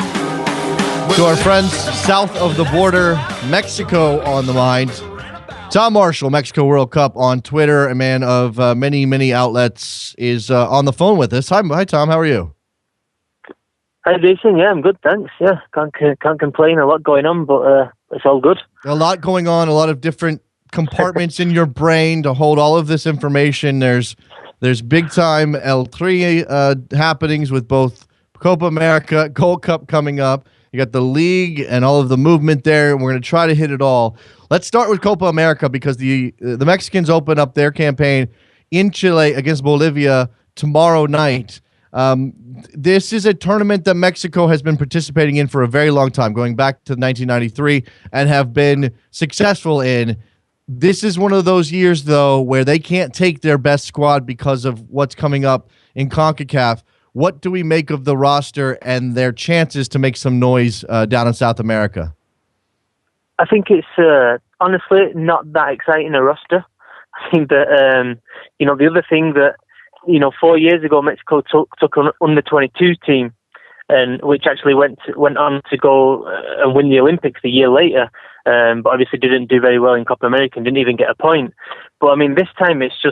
to our friends south of the border, Mexico on the mind. Tom Marshall, Mexico World Cup on Twitter, a man of many outlets, is on the phone with us. Hi, Tom. How are you? Hi, Jason. Yeah, I'm good, thanks. Yeah, can't complain. A lot going on, but it's all good. A lot going on, a lot of different compartments in your brain to hold all of this information. There's big-time El Tri happenings with both Copa America, Gold Cup coming up. You got the league and all of the movement there, and we're going to try to hit it all. Let's start with Copa America because the Mexicans open up their campaign in Chile against Bolivia tomorrow night. This is a tournament that Mexico has been participating in for a very long time, going back to 1993, and have been successful in. This is one of those years, though, where they can't take their best squad because of what's coming up in CONCACAF. What do we make of the roster and their chances to make some noise down in South America? I think it's honestly not that exciting a roster. I think that the other thing that 4 years ago Mexico took an under-22 team, and which actually went on to go and win the Olympics the year later, but obviously didn't do very well in Copa America and didn't even get a point. But I mean, this time it's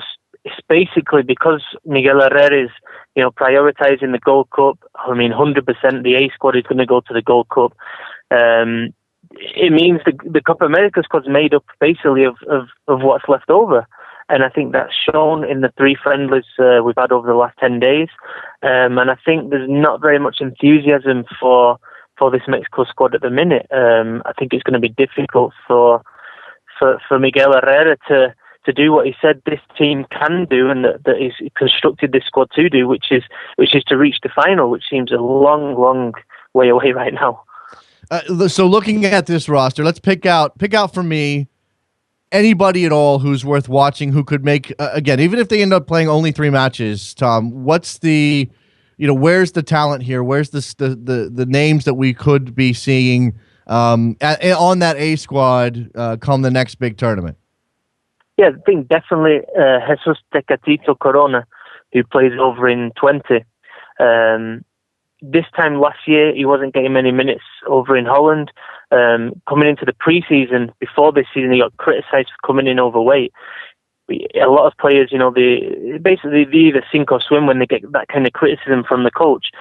basically because Miguel Herrera is prioritizing the Gold Cup. I mean, 100% the A squad is going to go to the Gold Cup. It means the Copa America squad's made up basically of what's left over. And I think that's shown in the 3 friendlies we've had over the last 10 days. And I think there's not very much enthusiasm for this Mexico squad at the minute. I think it's going to be difficult for Miguel Herrera to do what he said this team can do, and that he's constructed this squad to do, which is to reach the final, which seems a long way away right now. So looking at this roster, let's pick out for me anybody at all who's worth watching, who could make again, even if they end up playing only 3 matches. Tom, what's the where's the talent here? Where's the names that we could be seeing on that A squad come the next big tournament? Yeah, I think definitely Jesus Tecatito Corona, who plays over in 20. This time last year, he wasn't getting many minutes over in Holland. Coming into the preseason, before this season, he got criticised for coming in overweight. A lot of players, they either sink or swim when they get that kind of criticism from the coach.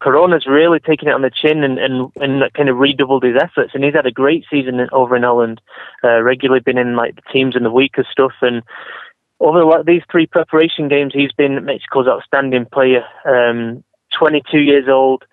Corona's really taken it on the chin and kind of redoubled his efforts, and he's had a great season over in Holland, regularly been in like the teams in the week of stuff, and over these 3 preparation games, he's been Mexico's outstanding player. 22 years old,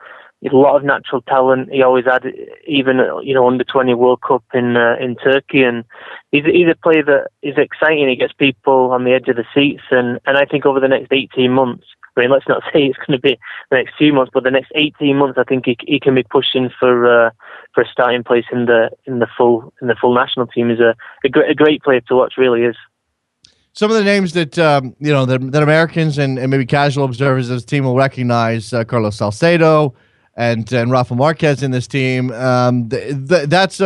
a lot of natural talent. He always had, even under 20 World Cup in Turkey, and he's a player that is exciting. He gets people on the edge of the seats, and I think over the next 18 months, I mean, let's not say it's going to be the next few months, but the next 18 months, I think he can be pushing for a starting place in the full national team. Is a great player to watch, really is. Some of the names that that Americans and maybe casual observers of this team will recognize: Carlos Salcedo and Rafa Marquez in this team. That's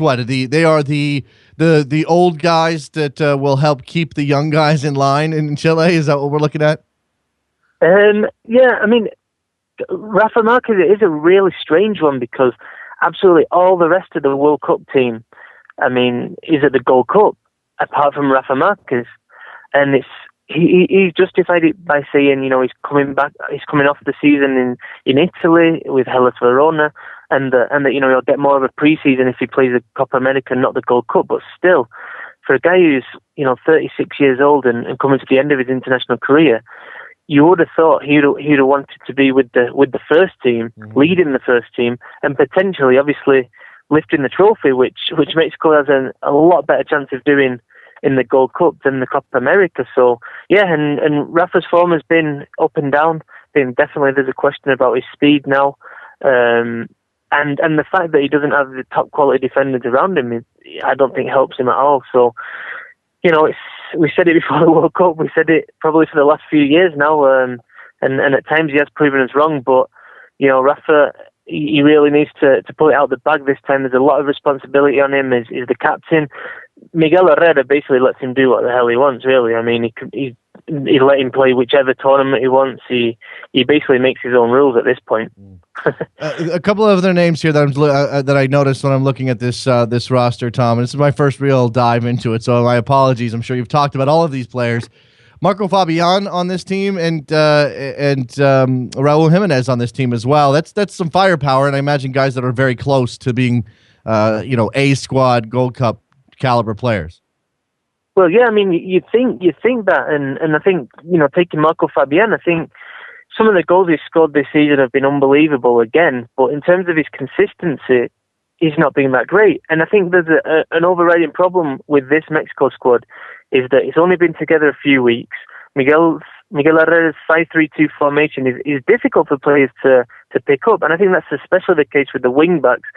what they are the old guys that will help keep the young guys in line in Chile. Is that what we're looking at? Yeah, I mean, Rafa Marquez is a really strange one because absolutely all the rest of the World Cup team, I mean, is at the Gold Cup apart from Rafa Marquez. And he justified it by saying, he's coming off the season in Italy with Hellas Verona, and that he'll get more of a pre-season if he plays the Copa America, not the Gold Cup. But still, for a guy who's 36 years old and coming to the end of his international career, you would have thought he'd have wanted to be with the first team, leading the first team, and potentially, obviously, lifting the trophy, which Mexico has a lot better chance of doing in the Gold Cup than the Copa America. So yeah, and Rafa's form has been up and down. Definitely there's a question about his speed now, and the fact that he doesn't have the top quality defenders around him, I don't think helps him at all. So we said it before the World Cup, we said it probably for the last few years now, and at times he has proven us wrong. But Rafa, he really needs to pull it out the bag this time. There's a lot of responsibility on him as the captain. Miguel Herrera basically lets him do what the hell he wants, really. I mean, he let him play whichever tournament he wants. He basically makes his own rules at this point. A couple of other names here that I noticed when I'm looking at this roster, Tom. And this is my first real dive into it, so my apologies. I'm sure you've talked about all of these players. Marco Fabian on this team, and Raul Jimenez on this team as well. That's some firepower, and I imagine guys that are very close to being, A squad Gold Cup caliber players. Well, yeah, I mean, you think that, and I think, taking Marco Fabian, I think some of the goals he's scored this season have been unbelievable again, but in terms of his consistency, he's not been that great. And I think there's an overriding problem with this Mexico squad is that it's only been together a few weeks. Miguel Herrera's 5-3-2 formation is difficult for players to pick up, and I think that's especially the case with the wing backs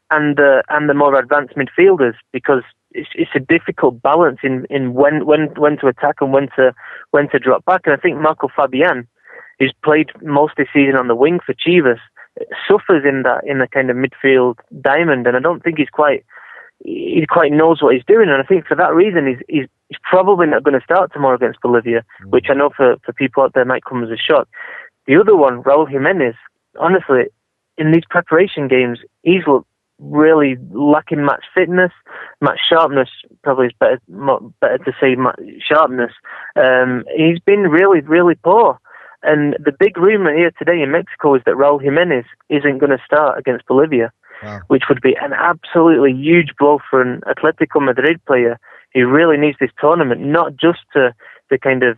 and the more advanced midfielders, because it's a difficult balance in when to attack and when to drop back. And I think Marco Fabian, who's played most this season on the wing for Chivas, suffers in the kind of midfield diamond, and I don't think he quite knows what he's doing. And I think for that reason, he's probably not going to start tomorrow against Bolivia, which I know for people out there might come as a shock. The other one, Raul Jimenez, honestly, in these preparation games, he's looked really lacking match fitness, match sharpness. Probably is better to say sharpness. He's been really, really poor. And the big rumor here today in Mexico is that Raul Jimenez isn't going to start against Bolivia, which would be an absolutely huge blow for an Atletico Madrid player who really needs this tournament, not just to kind of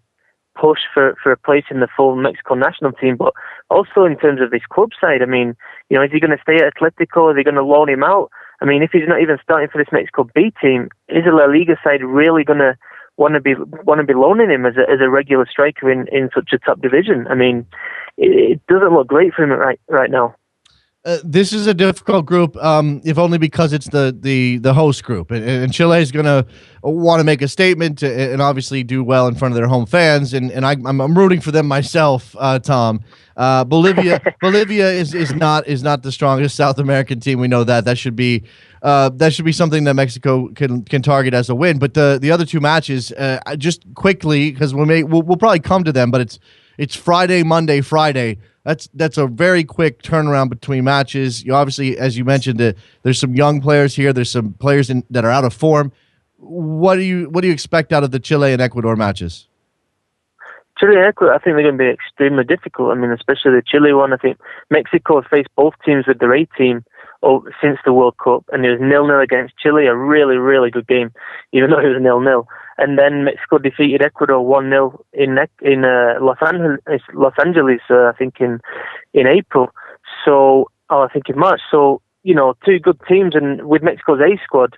push for a place in the full Mexico national team, but also in terms of this club side. I mean, is he going to stay at Atletico? Are they going to loan him out? I mean, if he's not even starting for this Mexico B team, is the La Liga side really going to want to be loaning him as a regular striker in such a top division? I mean, it doesn't look great for him right now. This is a difficult group, if only because it's the host group, and Chile is going to want to make a statement and obviously do well in front of their home fans, and I'm rooting for them myself, Tom. Bolivia is not the strongest South American team. We know that should be something that Mexico can target as a win. But the other two matches, just quickly, because we'll probably come to them, but it's Friday, Monday, Friday. That's a very quick turnaround between matches. You obviously, as you mentioned, there's some young players here. There's some players that are out of form. What do you expect out of the Chile and Ecuador matches? Chile and Ecuador, I think they're going to be extremely difficult. I mean, especially the Chile one. I think Mexico have faced both teams with their A team since the World Cup, and it was 0-0 against Chile, a really, really good game, even though it was 0-0. And then Mexico defeated Ecuador 1-0 in Los Angeles, I think in April. I think in March. So, two good teams, and with Mexico's A squad,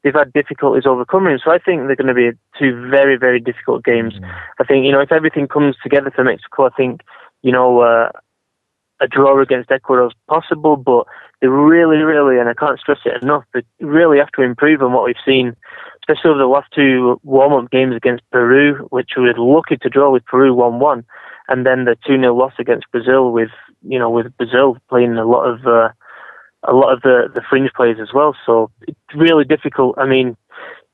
they've had difficulties overcoming. So I think they're going to be two very, very difficult games. I think, if everything comes together for Mexico, I think, a draw against Ecuador is possible, but they really, really, and I can't stress it enough, they really have to improve on what we've seen, especially over the last two warm-up games against Peru, which we were lucky to draw with Peru 1-1, and then the 2-0 loss against Brazil with Brazil playing a lot of the fringe players as well. So it's really difficult. I mean,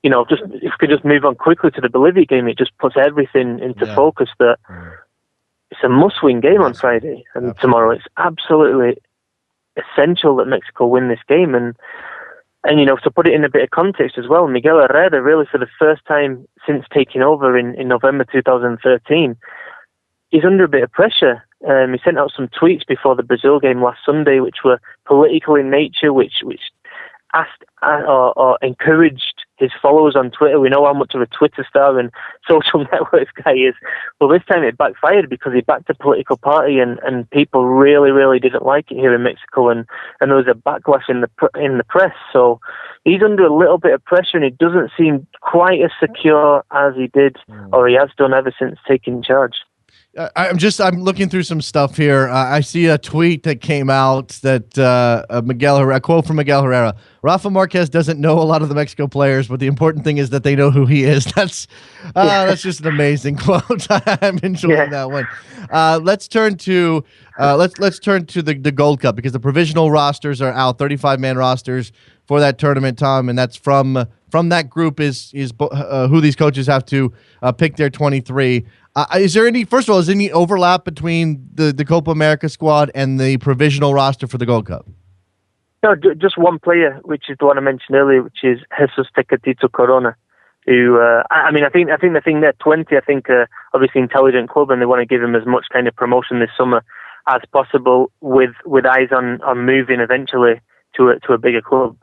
if we could just move on quickly to the Bolivia game, it just puts everything into focus that it's a must-win game on Friday and tomorrow. It's absolutely essential that Mexico win this game. And to put it in a bit of context as well, Miguel Herrera, really for the first time since taking over in November 2013, is under a bit of pressure. He sent out some tweets before the Brazil game last Sunday, which were political in nature, which asked or encouraged his followers on Twitter. We know how much of a Twitter star and social networks guy is. Well, this time it backfired because he backed a political party, and people really, really didn't like it here in Mexico, and there was a backlash in the press. So he's under a little bit of pressure, and he doesn't seem quite as secure as he did or he has done ever since taking charge. I'm looking through some stuff here. I see a tweet that came out that a quote from Miguel Herrera: Rafa Marquez doesn't know a lot of the Mexico players, but the important thing is that they know who he is. That's just an amazing quote. I'm enjoying that one. Let's turn to the Gold Cup, because the provisional rosters are out, 35-man rosters for that tournament, Tom, and that's from that group is who these coaches have to pick their 23. Is there any, first of all, is there any overlap between the Copa America squad and the provisional roster for the Gold Cup? No, just one player, which is the one I mentioned earlier, which is Jesus Tecatito Corona, who, I think the thing there, 20, I think, obviously intelligent club, and they want to give him as much kind of promotion this summer as possible with eyes on moving eventually to a bigger club.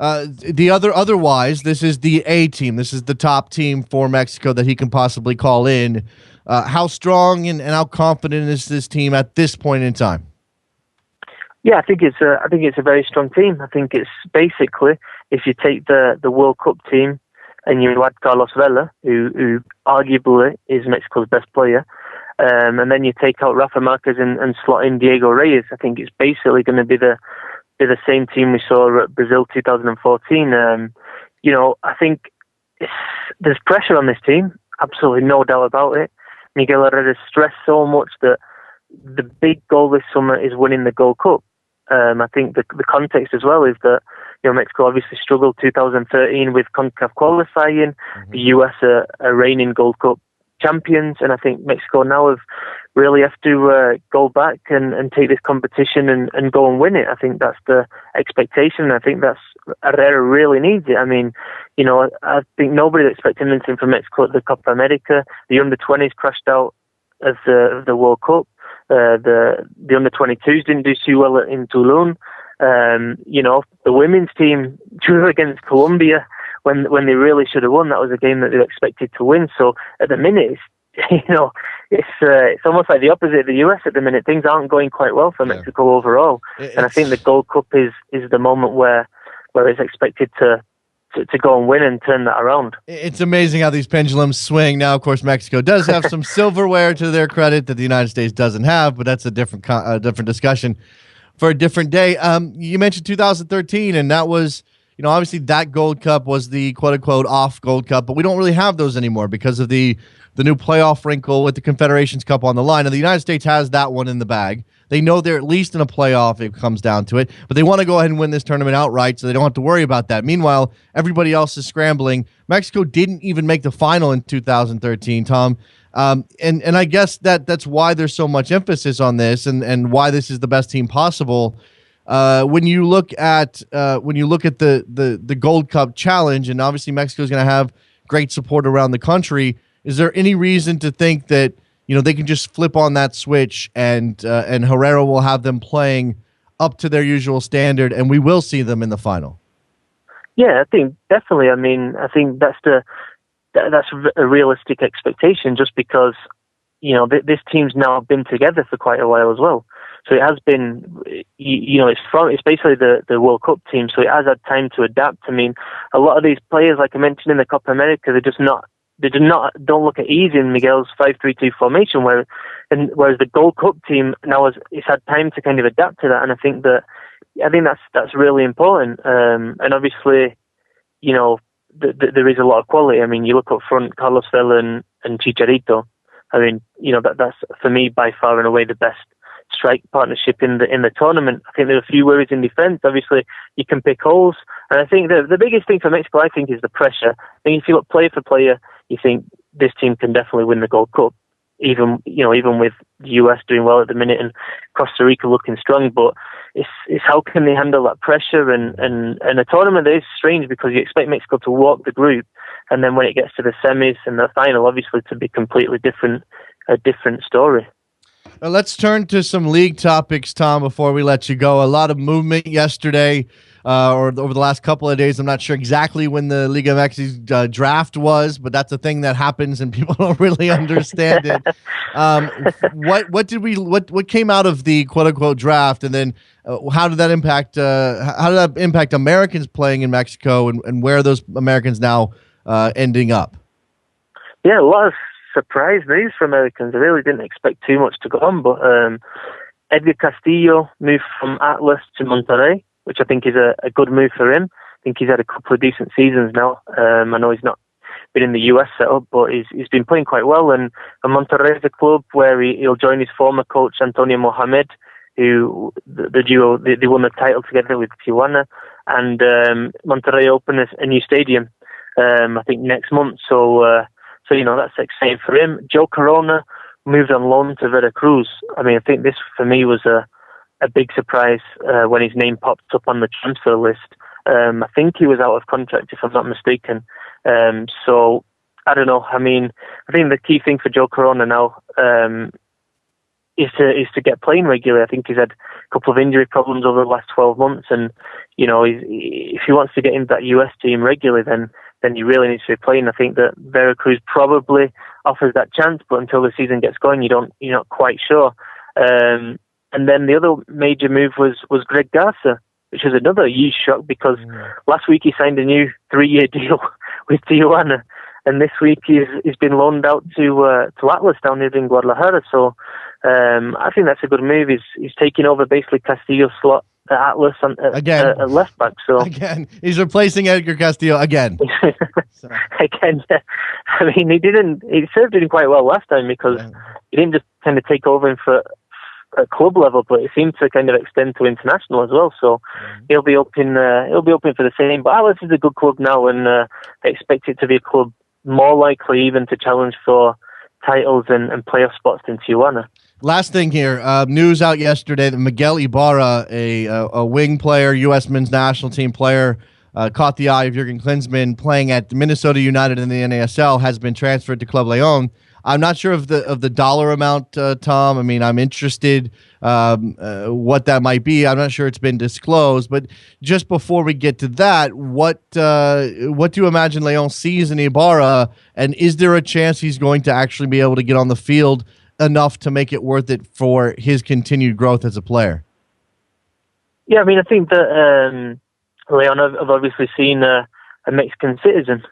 Otherwise, this is the A team. This is the top team for Mexico that he can possibly call in. How strong and how confident is this team at this point in time? Yeah, I think it's a very strong team. I think it's basically, if you take the World Cup team and you add Carlos Vela, who arguably is Mexico's best player, and then you take out Rafa Marquez and slot in Diego Reyes, I think it's basically going to be the same team we saw at Brazil 2014. I think there's pressure on this team, absolutely no doubt about it. Miguel Herrera stressed so much that the big goal this summer is winning the Gold Cup. I think the context as well is that Mexico obviously struggled 2013 with CONCACAF qualifying. Mm-hmm. The US are reigning Gold Cup champions, and I think Mexico now really have to go back and take this competition and go and win it. I think that's the expectation. I think that's Herrera really needs it. I mean, I think nobody's expecting anything from Mexico at the Copa America. The under-20s crashed out of the World Cup. The under-22s didn't do too well in Toulon. The women's team drew against Colombia when they really should have won. That was a game that they were expected to win. So at the minute, it's almost like the opposite of the US at the minute. Things aren't going quite well for Mexico overall. And I think the Gold Cup is the moment where it's expected to go and win and turn that around. It's amazing how these pendulums swing. Now, of course, Mexico does have some silverware to their credit that the United States doesn't have, but that's a different discussion for a different day. You mentioned 2013, and that was, obviously that Gold Cup was the quote-unquote off Gold Cup, but we don't really have those anymore because of the new playoff wrinkle with the Confederations Cup on the line. And the United States has that one in the bag. They know they're at least in a playoff if it comes down to it, but they want to go ahead and win this tournament outright so they don't have to worry about that. Meanwhile, everybody else is scrambling. Mexico didn't even make the final in 2013, Tom. And I guess that's why there's so much emphasis on this and why this is the best team possible. When you look at the Gold Cup challenge, and obviously Mexico's going to have great support around the country, is there any reason to think that they can just flip on that switch and Herrera will have them playing up to their usual standard and we will see them in the final? Yeah, I think definitely. I mean, I think that's a realistic expectation, just because this team's now been together for quite a while as well. So it has been, it's basically the World Cup team, so it has had time to adapt. I mean, a lot of these players, like I mentioned in the Copa America, don't look at ease in Miguel's 5-3-2 formation, whereas the Gold Cup team now it's had time to kind of adapt to that, and I think that's really important. And obviously, there is a lot of quality. I mean, you look up front, Carlos Vela and Chicharito. I mean, that's for me by far and away the best strike partnership in the tournament. I think there are a few worries in defence. Obviously, you can pick holes, and I think the biggest thing for Mexico, I think, is the pressure. I think if you look player for player, you think this team can definitely win the Gold Cup, even with the US doing well at the minute and Costa Rica looking strong. But it's how can they handle that pressure and a tournament that is strange because you expect Mexico to walk the group, and then when it gets to the semis and the final, obviously to be completely a different story. Let's turn to some league topics, Tom, before we let you go. A lot of movement yesterday or over the last couple of days. I'm not sure exactly when the Liga MX draft was, but that's a thing that happens and people don't really understand it. What came out of the quote unquote draft, and then how did that impact Americans playing in Mexico, and where are those Americans now ending up? Yeah, a lot of surprise news for Americans. I really didn't expect too much to go on, but Edgar Castillo moved from Atlas to Monterrey, which I think is a good move for him. I think he's had a couple of decent seasons now. I know he's not been in the US setup, but he's been playing quite well. And Monterrey is a club where he'll join his former coach, Antonio Mohamed, who the duo, they won the title together with Tijuana. And Monterrey opened a new stadium, I think next month. So So, that's exciting for him. Joe Corona moved on loan to Veracruz. I mean, I think this for me was a big surprise when his name popped up on the transfer list. I think he was out of contract, if I'm not mistaken. So, I don't know. I mean, I think the key thing for Joe Corona now is to get playing regularly. I think he's had a couple of injury problems over the last 12 months, and if he wants to get into that US team regularly, then he really needs to be playing. I think that Veracruz probably offers that chance, but until the season gets going, you're not quite sure. And then the other major move was Greg Garza, which was another huge shock because last week he signed a new 3-year deal with Tijuana, and this week he's been loaned out to Atlas down here in Guadalajara. So I think that's a good move. He's taking over basically Castillo's slot at Atlas at left back. So again, he's replacing Edgar Castillo again. Again, yeah. I mean, he served him quite well last time because he didn't just kind of take over him for at club level, but it seemed to kind of extend to international as well. So he'll be up in for the same. But Atlas is a good club now, and they expect it to be a club more likely even to challenge for titles and playoff spots than Tijuana. Last thing here, news out yesterday that Miguel Ibarra, a wing player, U.S. men's national team player, caught the eye of Jurgen Klinsmann playing at Minnesota United in the NASL, has been transferred to Club Leon. I'm not sure of the dollar amount, Tom. I mean, I'm interested what that might be. I'm not sure it's been disclosed. But just before we get to that, what do you imagine Leon sees in Ibarra, and is there a chance he's going to actually be able to get on the field enough to make it worth it for his continued growth as a player? Yeah, I mean, I think that Leon, I've obviously seen a Mexican citizen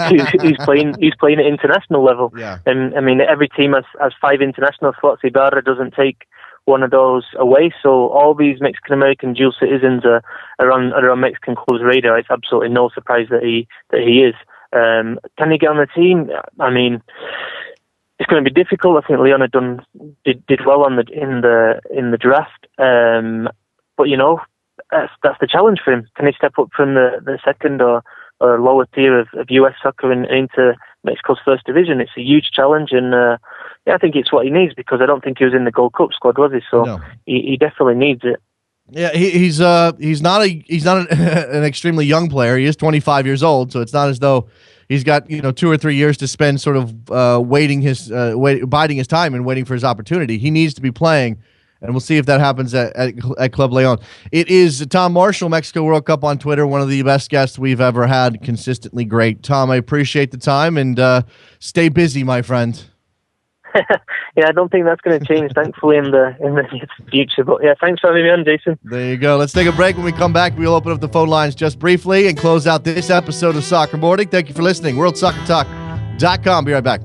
who's playing at international level. Yeah. And I mean, every team has 5 international slots. Ibarra doesn't take one of those away. So all these Mexican American dual citizens are on Mexican clubs' radar. It's absolutely no surprise that he is. Can he get on the team? I mean, it's going to be difficult. I think Leon did well in the draft. But that's the challenge for him. Can he step up from the second or lower tier of US soccer and into Mexico's first division? It's a huge challenge, and I think it's what he needs because I don't think he was in the Gold Cup squad, was he? So no. He definitely needs it. Yeah, he's not an extremely young player. He is 25 years old, so it's not as though he's got 2 or 3 years to spend sort of biding his time and waiting for his opportunity. He needs to be playing. And we'll see if that happens at Club Leon. It is Tom Marshall, Mexico World Cup on Twitter, one of the best guests we've ever had, consistently great. Tom, I appreciate the time, and stay busy, my friend. Yeah, I don't think that's going to change, thankfully, in the future. But yeah, thanks for having me on, Jason. There you go. Let's take a break. When we come back, we'll open up the phone lines just briefly and close out this episode of Soccer Morning. Thank you for listening. WorldSoccerTalk.com. Be right back.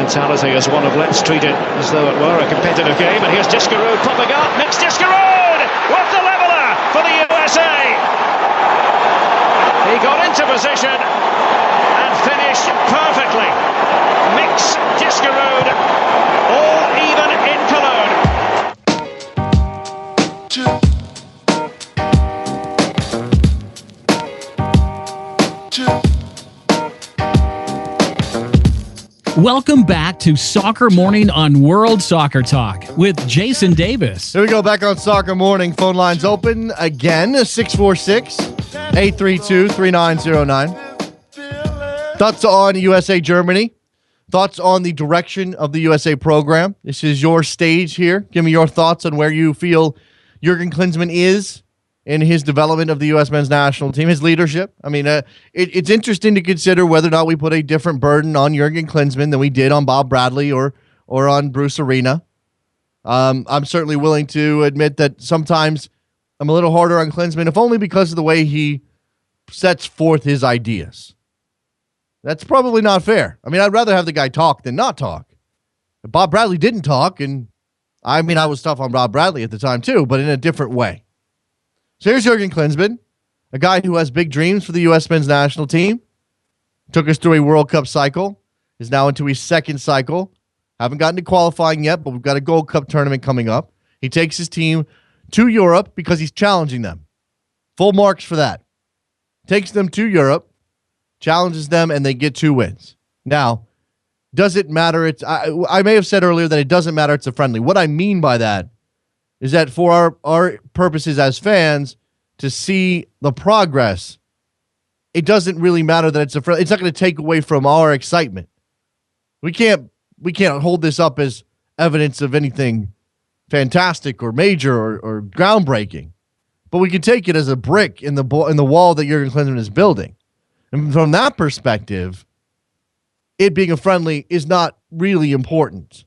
mentality as one of let's treat it as though it were a competitive game. And here's Diskerud popping up. It's Diskerud with the leveller for the USA. He got into position and finished perfectly. Mix Diskerud, all even in Cologne. Welcome back to Soccer Morning on World Soccer Talk with Jason Davis. Here we go, back on Soccer Morning. Phone lines open again, 646-832-3909. Thoughts on USA Germany? Thoughts on the direction of the USA program? This is your stage here. Give me your thoughts on where you feel Jurgen Klinsmann is in his development of the U.S. men's national team, his leadership. I mean, it's interesting to consider whether or not we put a different burden on Jurgen Klinsmann than we did on Bob Bradley or on Bruce Arena. I'm certainly willing to admit that sometimes I'm a little harder on Klinsmann, if only because of the way he sets forth his ideas. That's probably not fair. I mean, I'd rather have the guy talk than not talk. Bob Bradley didn't talk, and I mean, I was tough on Bob Bradley at the time too, but in a different way. So here's Jurgen Klinsmann, a guy who has big dreams for the U.S. men's national team. Took us through a World Cup cycle, is now into his second cycle. Haven't gotten to qualifying yet, but we've got a Gold Cup tournament coming up. He takes his team to Europe because he's challenging them. Full marks for that. Takes them to Europe, challenges them, and they get 2 wins. Now, does it matter? I may have said earlier that it doesn't matter it's a friendly. What I mean by that is that for our purposes as fans to see the progress, it doesn't really matter that it's a friendly. It's not going to take away from our excitement. We can't hold this up as evidence of anything fantastic or major or groundbreaking, but we can take it as a brick in the wall that Jurgen Klinsmann is building. And from that perspective, it being a friendly is not really important.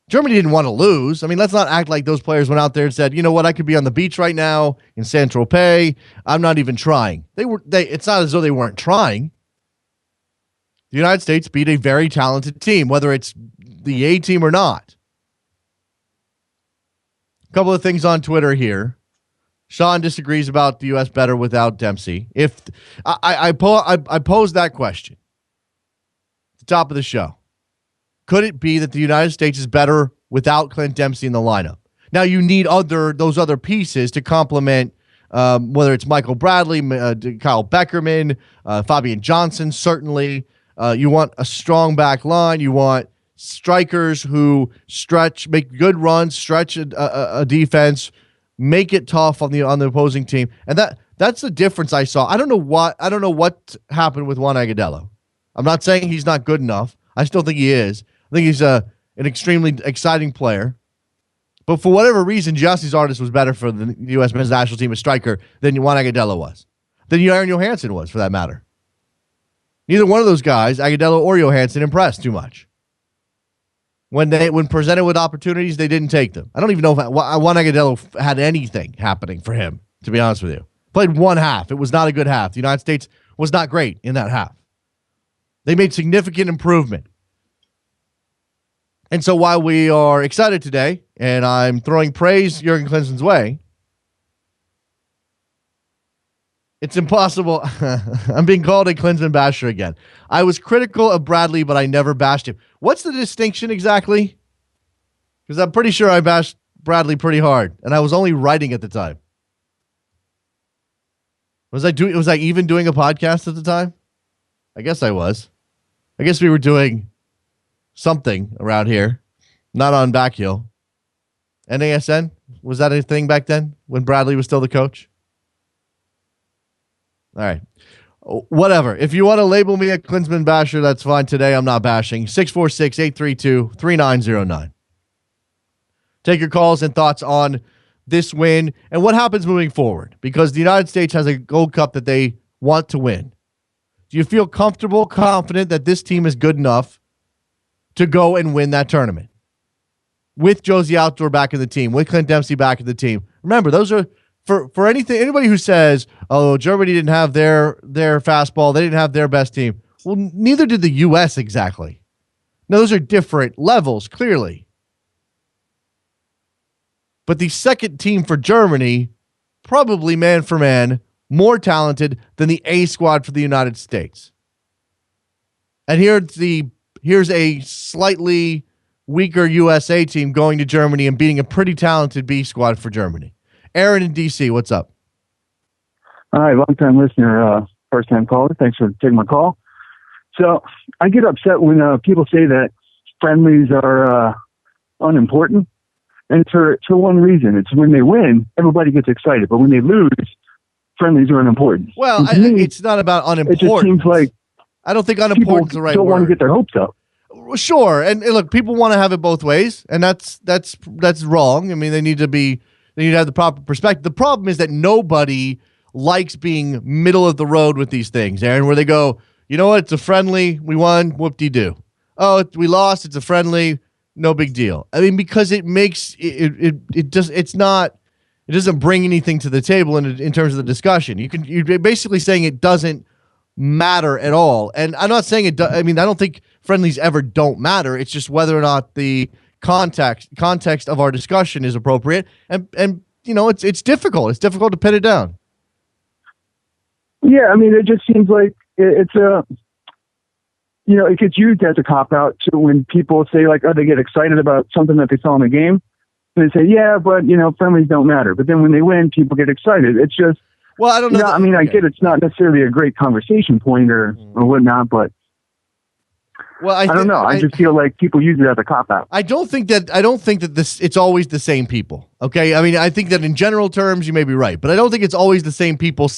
Germany didn't want to lose. I mean, let's not act like those players went out there and said, you know what, I could be on the beach right now in Saint-Tropez. I'm not even trying. It's not as though they weren't trying. The United States beat a very talented team, whether it's the A team or not. A couple of things on Twitter here. Sean disagrees about the U.S. better without Dempsey. If I posed that question at the top of the show. Could it be that the United States is better without Clint Dempsey in the lineup? Now, you need those other pieces to complement, whether it's Michael Bradley, Kyle Beckerman, Fabian Johnson, certainly. You want a strong back line. You want strikers who stretch, make good runs, stretch a defense, make it tough on the opposing team. And that's the difference I saw. I don't know what happened with Juan Agudelo. I'm not saying he's not good enough. I still think he is. I think he's an extremely exciting player. But for whatever reason, Giassi's artist was better for the U.S. men's national team as striker than Juan Agudelo was. Than Aaron Johansson was, for that matter. Neither one of those guys, Agudelo or Johansson, impressed too much. When presented with opportunities, they didn't take them. I don't even know if Juan Agudelo had anything happening for him, to be honest with you. Played one half. It was not a good half. The United States was not great in that half. They made significant improvement. And so while we are excited today, and I'm throwing praise Jurgen Klinsmann's way, it's impossible. I'm being called a Klinsmann basher again. I was critical of Bradley, but I never bashed him. What's the distinction exactly? Because I'm pretty sure I bashed Bradley pretty hard, and I was only writing at the time. Was I even doing a podcast at the time? I guess I was. I guess we were doing something around here, not on Backhill. NASN? Was that a thing back then when Bradley was still the coach? All right. Whatever. If you want to label me a Klinsmann basher, that's fine. Today I'm not bashing. 646-832-3909. Take your calls and thoughts on this win and what happens moving forward, because the United States has a Gold Cup that they want to win. Do you feel comfortable, confident that this team is good enough to go and win that tournament? With Josie Altidore back in the team, with Clint Dempsey back in the team. Remember, those are for anybody who says, oh, Germany didn't have their fastball, they didn't have their best team. Well, neither did the U.S. exactly. Now, those are different levels, clearly. But the second team for Germany, probably man for man, more talented than the A squad for the United States. And here's a slightly weaker USA team going to Germany and beating a pretty talented B squad for Germany. Aaron in DC, what's up? Hi, long-time listener, first-time caller. Thanks for taking my call. So I get upset when people say that friendlies are unimportant. And for one reason. It's when they win, everybody gets excited. But when they lose, friendlies are unimportant. Well, it's not about unimportant. It just seems like I don't think unimportant is the right word. People don't want to get their hopes up. Sure, and look, people want to have it both ways, and that's wrong. I mean, they need to have the proper perspective. The problem is that nobody likes being middle of the road with these things, Aaron, where they go, you know what, it's a friendly, we won, whoop-de-doo. Oh, we lost, it's a friendly, no big deal. I mean, because it makes it doesn't bring anything to the table in terms of the discussion. You're basically saying it doesn't matter at all. And I'm not saying it I don't think friendlies ever don't matter. It's just whether or not the context of our discussion is appropriate. And it's difficult. It's difficult to pin it down. Yeah, I mean, it just seems like it's it gets used as a cop-out to when people say, like, oh, they get excited about something that they saw in the game. And they say, yeah, but, friendlies don't matter. But then when they win, people get excited. It's just, well, I don't know. I get it's not necessarily a great conversation point or whatnot, but I don't know. I just feel like people use it as a cop-out. I don't think that it's always the same people. Okay. I mean, I think that in general terms, you may be right, but I don't think it's always the same people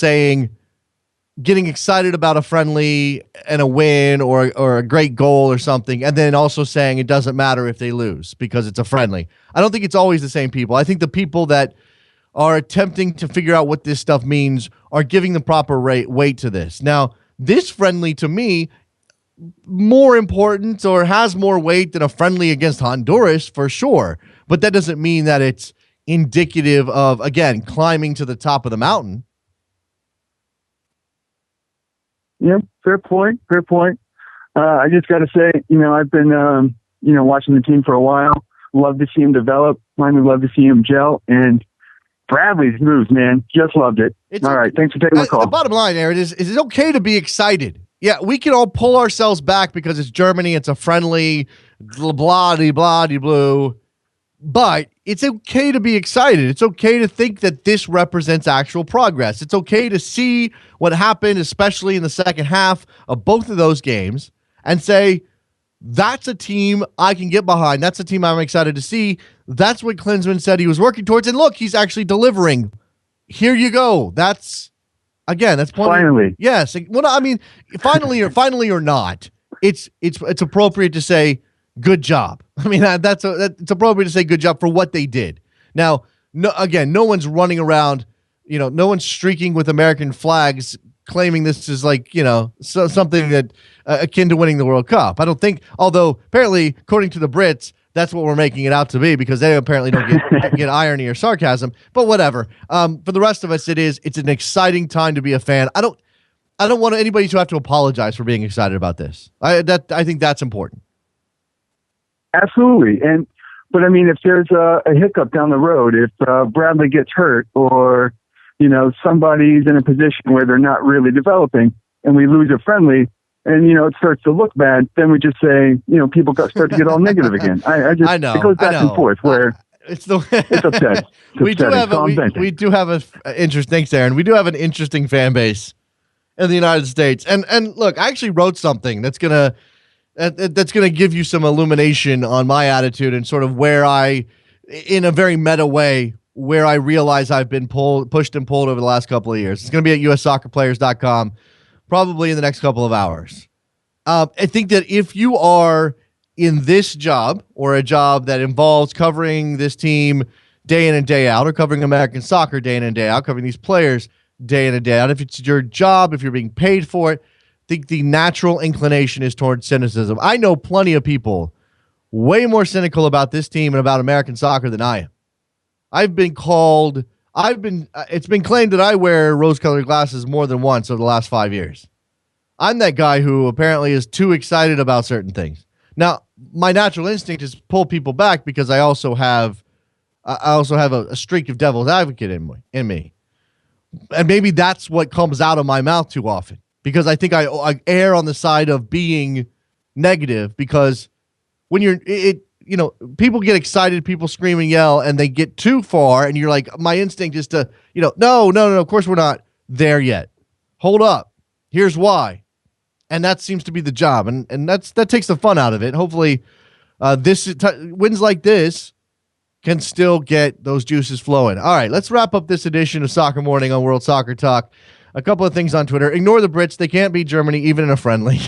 getting excited about a friendly and a win or a great goal or something, and then also saying it doesn't matter if they lose because it's a friendly. I don't think it's always the same people. I think the people that are attempting to figure out what this stuff means are giving the proper weight to this. Now, this friendly to me, more important or has more weight than a friendly against Honduras for sure, but that doesn't mean that it's indicative of, again, climbing to the top of the mountain. Yeah, fair point. I just got to say, I've been, watching the team for a while. Love to see him develop. Finally, love to see him gel. And Bradley's moves, man, just loved it. All right, thanks for taking my call. The bottom line, Aaron, is it okay to be excited? Yeah, we can all pull ourselves back because it's Germany. It's a friendly, blah-de-blah-de-blue. But it's okay to be excited. It's okay to think that this represents actual progress. It's okay to see what happened, especially in the second half of both of those games, and say, that's a team I can get behind. That's a team I'm excited to see. That's what Klinsmann said he was working towards. And look, he's actually delivering. Here you go. That's finally. Yes. Well, I mean, finally or not, it's appropriate to say, good job. I mean, it's appropriate to say good job for what they did. Now, no one's running around, no one's streaking with American flags claiming this is like, something that akin to winning the World Cup. I don't think, although apparently, according to the Brits, that's what we're making it out to be because they apparently don't get irony or sarcasm, but whatever. For the rest of us, it's an exciting time to be a fan. I don't want anybody to have to apologize for being excited about this. I think that's important. Absolutely. But I mean, if there's a hiccup down the road, if Bradley gets hurt or, somebody's in a position where they're not really developing and we lose a friendly and, it starts to look bad, then we just say, people start to get all negative again. I know. It goes back and forth where it's upsetting. We do have an interesting, thanks, Aaron. We do have an interesting fan base in the United States. And look, I actually wrote something that's going to give you some illumination on my attitude and sort of where in a very meta way, where I realize I've been pushed and pulled over the last couple of years. It's going to be at ussoccerplayers.com probably in the next couple of hours. I think that if you are in this job or a job that involves covering this team day in and day out or covering American soccer day in and day out, covering these players day in and day out, if it's your job, if you're being paid for it, I think the natural inclination is towards cynicism. I know plenty of people way more cynical about this team and about American soccer than I am. It's been claimed that I wear rose-colored glasses more than once over the last 5 years. I'm that guy who apparently is too excited about certain things. Now, my natural instinct is pull people back because I also have a streak of devil's advocate in me. And maybe that's what comes out of my mouth too often, because I think I err on the side of being negative, because when people get excited, people scream and yell, and they get too far, and you're like, my instinct is to, no, of course we're not there yet. Hold up. Here's why. And that seems to be the job, and that takes the fun out of it. Hopefully, wins like this can still get those juices flowing. All right, let's wrap up this edition of Soccer Morning on World Soccer Talk. A couple of things on Twitter. Ignore the Brits. They can't beat Germany, even in a friendly.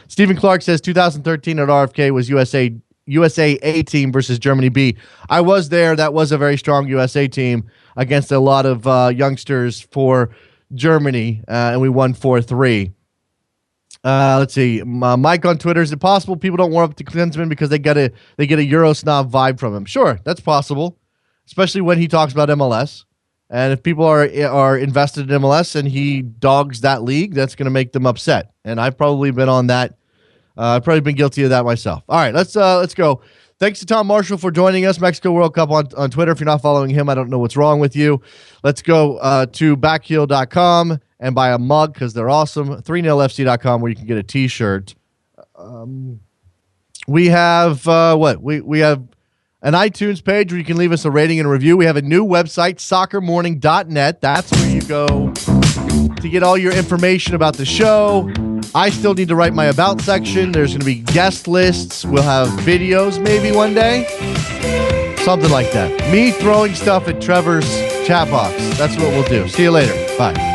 Stephen Clark says 2013 at RFK was USA A team versus Germany B. I was there. That was a very strong USA team against a lot of youngsters for Germany, and we won 4-3. Let's see. Mike on Twitter, is it possible people don't warm up to Klinsmann because they get a Euro snob vibe from him? Sure, that's possible, especially when he talks about MLS. And if people are invested in MLS and he dogs that league, that's going to make them upset. And I've probably been on that. I've probably been guilty of that myself. All right, let's go. Thanks to Tom Marshall for joining us. Mexico World Cup on Twitter. If you're not following him, I don't know what's wrong with you. Let's go to backheel.com and buy a mug because they're awesome. 30fc.com where you can get a T-shirt. We have we have an iTunes page where you can leave us a rating and a review. We have a new website, soccermorning.net. That's where you go to get all your information about the show. I still need to write my about section. There's going to be guest lists. We'll have videos maybe one day. Something like that. Me throwing stuff at Trevor's chat box. That's what we'll do. See you later. Bye.